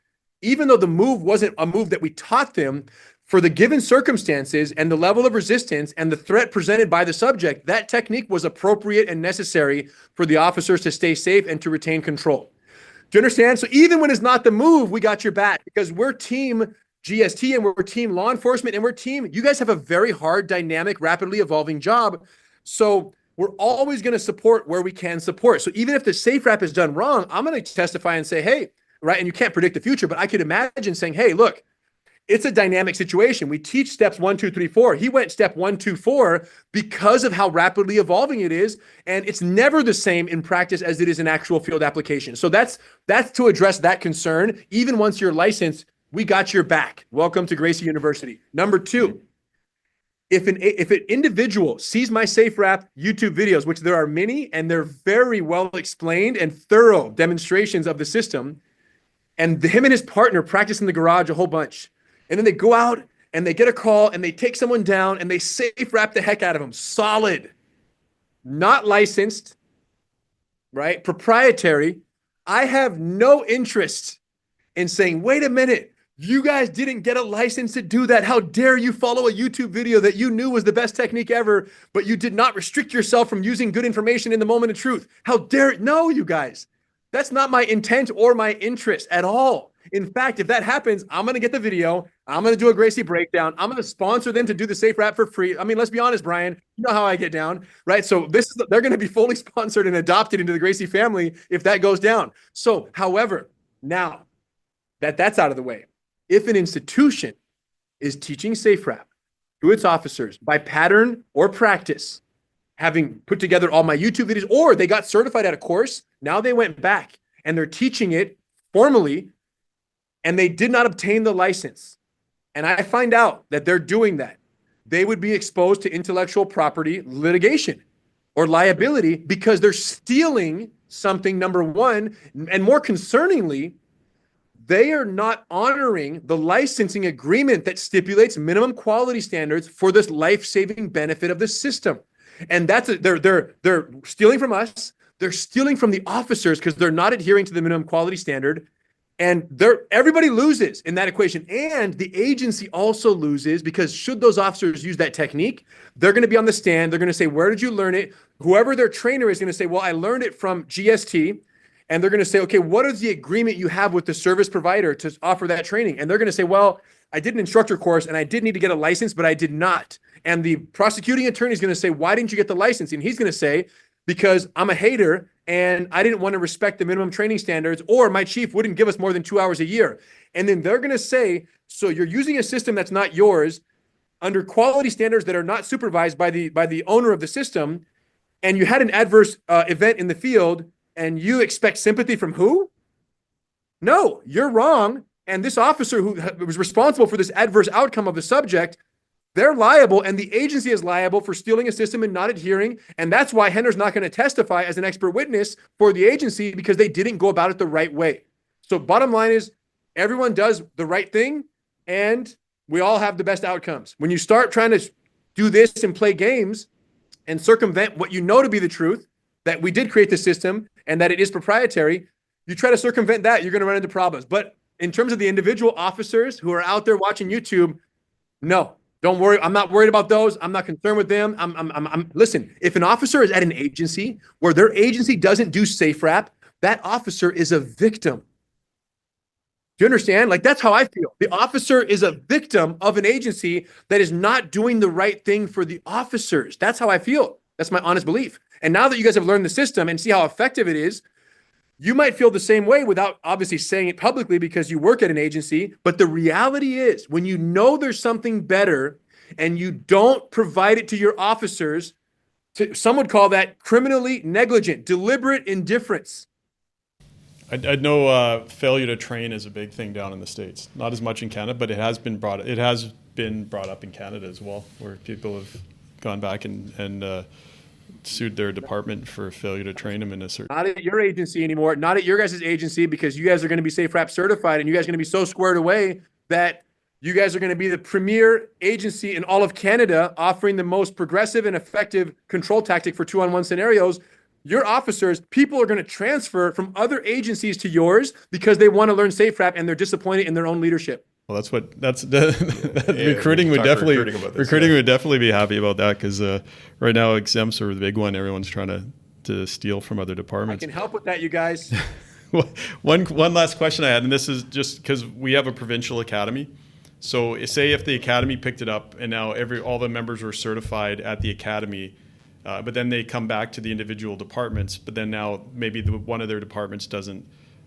Even though the move wasn't a move that we taught them, for the given circumstances and the level of resistance and the threat presented by the subject, that technique was appropriate and necessary for the officers to stay safe and to retain control. Do you understand? So even when it's not the move, we got your back because we're team GST and we're team law enforcement and we're team. You guys have a very hard, dynamic, rapidly evolving job. So we're always going to support where we can support. So even if the SafeWrap is done wrong, I'm going to testify and say, hey, right, and you can't predict the future, but I could imagine saying, hey, look, it's a dynamic situation. We teach steps 1, 2, 3, 4. He went step 1, 2, 4 because of how rapidly evolving it is. And it's never the same in practice as it is in actual field application. So that's to address that concern. Even once you're licensed, we got your back. Welcome to Gracie University. Number 2, if an individual sees my SafeWrap YouTube videos, which there are many, and they're very well explained and thorough demonstrations of the system, and him and his partner practice in the garage a whole bunch, and then they go out and they get a call and they take someone down and they SafeWrap the heck out of them. Solid, not licensed, right? Proprietary. I have no interest in saying, wait a minute, you guys didn't get a license to do that. How dare you follow a YouTube video that you knew was the best technique ever, but you did not restrict yourself from using good information in the moment of truth. How dare it? No, you guys. That's not my intent or my interest at all. In fact, if that happens, I'm going to get the video. I'm going to do a Gracie breakdown. I'm going to sponsor them to do the SafeWrap for free. I mean, let's be honest, Bryan, you know how I get down, right? So they're going to be fully sponsored and adopted into the Gracie family if that goes down. So, however, now that that's out of the way, if an institution is teaching SafeWrap to its officers by pattern or practice, having put together all my YouTube videos, or they got certified at a course, now they went back and they're teaching it formally, and they did not obtain the license, and I find out that they're doing that, they would be exposed to intellectual property litigation or liability because they're stealing something, number one, and more concerningly, they are not honoring the licensing agreement that stipulates minimum quality standards for this life-saving benefit of the system. And they're stealing from us. They're stealing from the officers because they're not adhering to the minimum quality standard. And everybody loses in that equation. And the agency also loses because should those officers use that technique, they're going to be on the stand. They're going to say, where did you learn it? Whoever their trainer is going to say, well, I learned it from GST. And they're going to say, okay, what is the agreement you have with the service provider to offer that training? And they're going to say, well, I did an instructor course and I did need to get a license, but I did not. And the prosecuting attorney is going to say, why didn't you get the license? And he's going to say, because I'm a hater and I didn't want to respect the minimum training standards, or my chief wouldn't give us more than 2 hours a year. And then they're going to say, so you're using a system that's not yours under quality standards that are not supervised by the owner of the system. And you had an adverse event in the field and you expect sympathy from who? No, you're wrong. And this officer who was responsible for this adverse outcome of the subject, they're liable, and the agency is liable for stealing a system and not adhering. And that's why Rener's not going to testify as an expert witness for the agency, because they didn't go about it the right way. So bottom line is everyone does the right thing and we all have the best outcomes. When you start trying to do this and play games and circumvent what you know to be the truth, that we did create the system and that it is proprietary, you try to circumvent that, you're going to run into problems. But in terms of the individual officers who are out there watching YouTube, no. Don't worry. I'm not worried about those. I'm not concerned with them. Listen, if an officer is at an agency where their agency doesn't do SafeWrap, that officer is a victim. Do you understand? Like, that's how I feel. The officer is a victim of an agency that is not doing the right thing for the officers. That's how I feel. That's my honest belief. And now that you guys have learned the system and see how effective it is, you might feel the same way without obviously saying it publicly because you work at an agency. But the reality is, when you know there's something better and you don't provide it to your officers, some would call that criminally negligent, deliberate indifference. I know failure to train is a big thing down in the States. Not as much in Canada, but it has been brought up in Canada as well, where people have gone back and sued their department for failure to train them in a certain. Not at your agency anymore, not at your guys' agency, because you guys are going to be SafeWrap certified and you guys are going to be so squared away that you guys are going to be the premier agency in all of Canada offering the most progressive and effective control tactic for 2-on-1 scenarios. Your officers, people are going to transfer from other agencies to yours because they want to learn SafeWrap and they're disappointed in their own leadership. Well, recruiting would definitely be happy about that, because right now exempts are the big one. Everyone's trying to steal from other departments. I can help with that, you guys. One last question I had, and this is just because we have a provincial academy. So say if the academy picked it up and now all the members were certified at the academy, but then they come back to the individual departments, but then now maybe one of their departments doesn't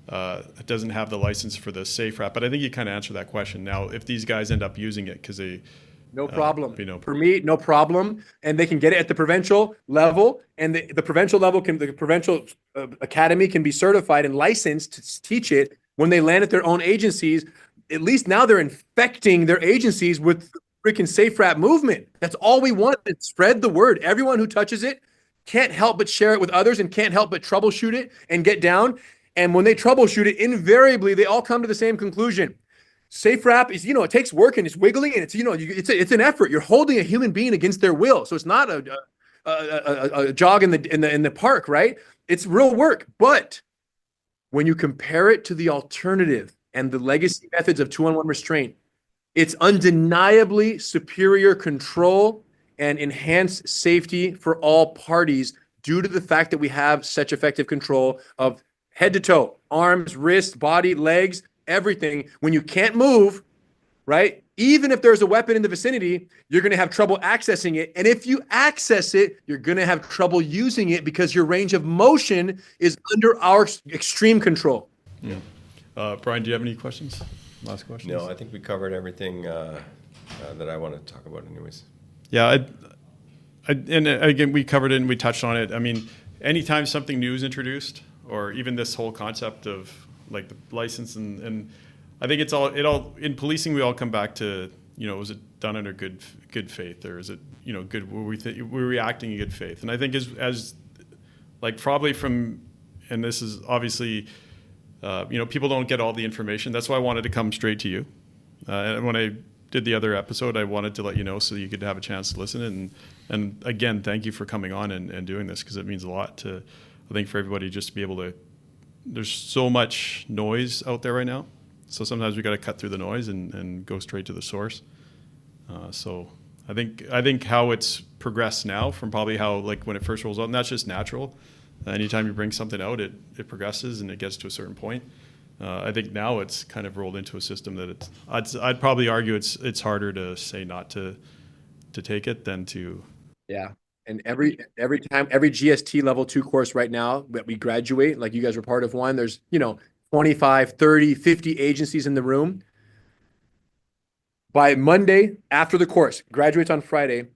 have the license for the SafeWrap. But I think you kind of answered that question. Now, if these guys end up using it because they no problem. For me, no problem. And they can get it at the provincial level, and the provincial level the provincial academy can be certified and licensed to teach it when they land at their own agencies. At least now they're infecting their agencies with the freaking SafeWrap movement. That's all we want, is spread the word. Everyone who touches it can't help but share it with others and can't help but troubleshoot it and get down. And when they troubleshoot it, invariably, they all come to the same conclusion. SafeWrap is, it takes work and it's wiggly and it's an effort. You're holding a human being against their will. So it's not a jog in the park, right? It's real work. But when you compare it to the alternative and the legacy methods of 2-on-1 restraint, it's undeniably superior control and enhanced safety for all parties due to the fact that we have such effective control of head to toe, arms, wrists, body, legs, everything. When you can't move, right? Even if there's a weapon in the vicinity, you're going to have trouble accessing it. And if you access it, you're going to have trouble using it because your range of motion is under our extreme control. Yeah. Bryan, do you have any questions? Last questions? No, I think we covered everything that I want to talk about anyways. Yeah. And again, we covered it and we touched on it. I mean, anytime something new is introduced, or even this whole concept of like the license and I think it all in policing. We all come back to, was it done under good faith, or is it, good? We're reacting in good faith. And I think as like probably from, and this is obviously, people don't get all the information. That's why I wanted to come straight to you. And when I did the other episode, I wanted to let you know so you could have a chance to listen. And again, thank you for coming on and doing this, because it means a lot to, I think, for everybody just to be able to. There's so much noise out there right now, so sometimes we got to cut through the noise and go straight to the source. So I think how it's progressed now from probably how, like, when it first rolls out, and that's just natural. Anytime you bring something out, it progresses and it gets to a certain point. I think now it's kind of rolled into a system that I'd probably argue it's harder to say not to take it than to. Yeah. And every time, every GST level 2 course right now that we graduate, like you guys were part of one, there's, 25, 30, 50 agencies in the room. By Monday after the course, graduates on Friday,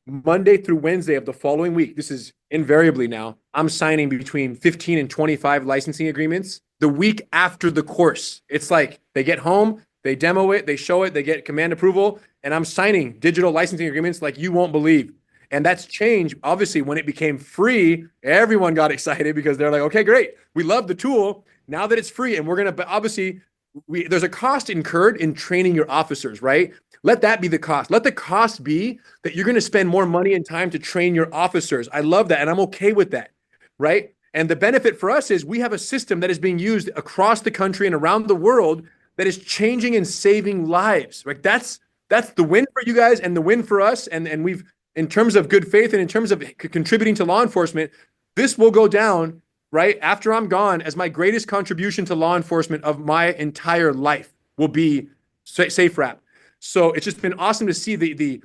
Monday through Wednesday of the following week, this is invariably now, I'm signing between 15 and 25 licensing agreements the week after the course. It's like they get home, they demo it, they show it, they get command approval, and I'm signing digital licensing agreements like you won't believe. And that's changed. Obviously, when it became free, everyone got excited because they're like, okay, great. We love the tool. Now that it's free, and we're going to, obviously, there's a cost incurred in training your officers, right? Let that be the cost. Let the cost be that you're going to spend more money and time to train your officers. I love that, and I'm okay with that, right? And the benefit for us is we have a system that is being used across the country and around the world that is changing and saving lives. Like that's the win for you guys and the win for us. And we've, in terms of good faith and in terms of contributing to law enforcement, this will go down right after I'm gone as my greatest contribution to law enforcement of my entire life will be SafeWrap. So it's just been awesome to see the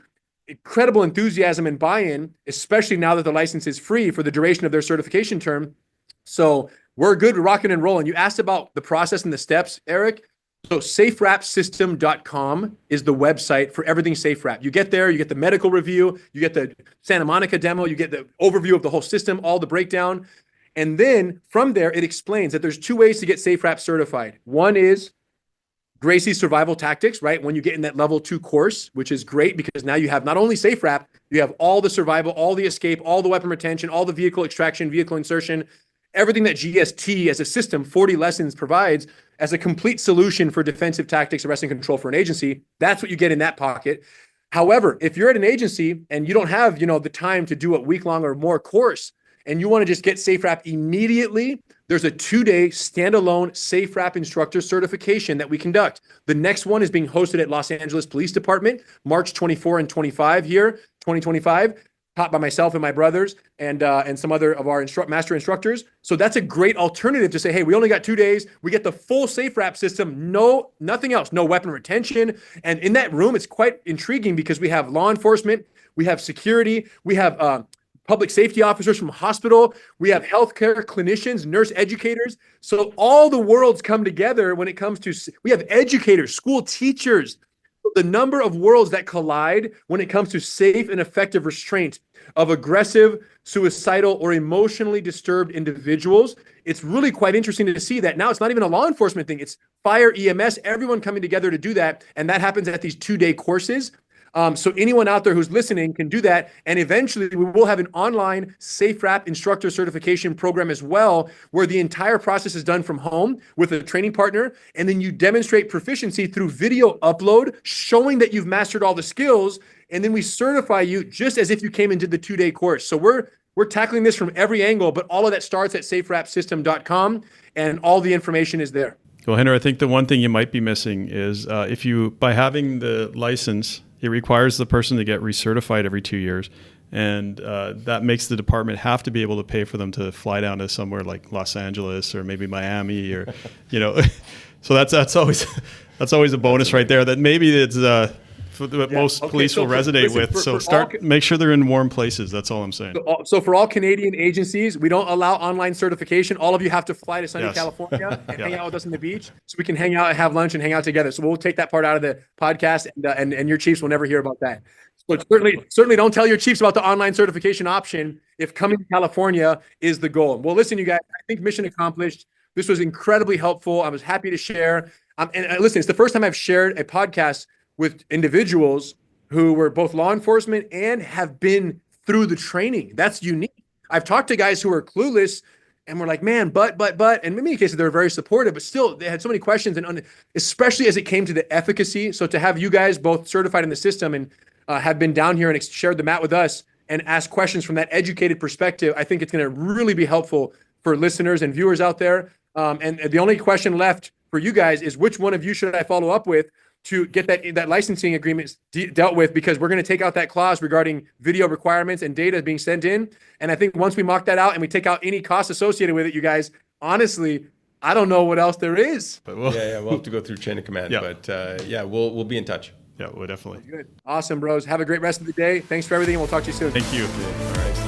incredible enthusiasm and buy-in, especially now that the license is free for the duration of their certification term. So we're good, rocking and rolling. You asked about the process and the steps, Eric. So SafeWrapSystem.com is the website for everything SafeWrap. You get there, you get the medical review, you get the Santa Monica demo, you get the overview of the whole system, all the breakdown. And then from there, it explains that there's 2 ways to get SafeWrap certified. One is Gracie Survival Tactics, right? When you get in that level 2 course, which is great because now you have not only SafeWrap, you have all the survival, all the escape, all the weapon retention, all the vehicle extraction, vehicle insertion, everything that GST as a system, 40 lessons provides as a complete solution for defensive tactics, arrest and control for an agency. That's what you get in that pocket. However, if you're at an agency and you don't have, the time to do a week-long or more course, and you want to just get SafeWrap immediately, there's a 2-day standalone SafeWrap instructor certification that we conduct. The next one is being hosted at Los Angeles Police Department, March 24 and 25 here, 2025, taught by myself and my brothers and some other of our master instructors. So that's a great alternative to say, hey, we only got 2 days. We get the full SafeWrap system, nothing else, no weapon retention. And in that room, it's quite intriguing because we have law enforcement, we have security, we have public safety officers from hospital. We have healthcare clinicians, nurse educators. So all the worlds come together when it comes to, we have educators, school teachers. The number of worlds that collide when it comes to safe and effective restraint of aggressive, suicidal, or emotionally disturbed individuals. It's really quite interesting to see that now it's not even a law enforcement thing. It's fire, EMS, everyone coming together to do that. And that happens at these 2-day courses. So anyone out there who's listening can do that. And eventually we will have an online SafeWrap instructor certification program as well, where the entire process is done from home with a training partner. And then you demonstrate proficiency through video upload, showing that you've mastered all the skills. And then we certify you just as if you came and did the 2-day course. So we're tackling this from every angle, but all of that starts at SafeWrapSystem.com and all the information is there. Well, Rener, I think the one thing you might be missing is by having the license, it requires the person to get recertified every 2 years. And that makes the department have to be able to pay for them to fly down to somewhere like Los Angeles or maybe Miami or, so that's always a bonus right there that maybe it's what most police will resonate with. Make sure they're in warm places. That's all I'm saying. So for all Canadian agencies, we don't allow online certification. All of you have to fly to sunny California and hang out with us on the beach so we can hang out and have lunch and hang out together. So we'll take that part out of the podcast and your chiefs will never hear about that. So certainly don't tell your chiefs about the online certification option if coming to California is the goal. Well, listen, you guys, I think mission accomplished. This was incredibly helpful. I was happy to share. Listen, it's the first time I've shared a podcast with individuals who were both law enforcement and have been through the training. That's unique. I've talked to guys who are clueless and we're like, man, but, and in many cases they were very supportive, but still they had so many questions, and especially as it came to the efficacy. So to have you guys both certified in the system and have been down here and shared the mat with us and ask questions from that educated perspective, I think it's going to really be helpful for listeners and viewers out there. And the only question left for you guys is, which one of you should I follow up with to get that licensing agreement dealt with? Because we're going to take out that clause regarding video requirements and data being sent in. And I think once we mock that out and we take out any costs associated with it, you guys, honestly, I don't know what else there is. But we'll have to go through chain of command. Yeah. But we'll be in touch. Yeah, we'll definitely. Good. Awesome, bros. Have a great rest of the day. Thanks for everything, and we'll talk to you soon. Thank you. All right.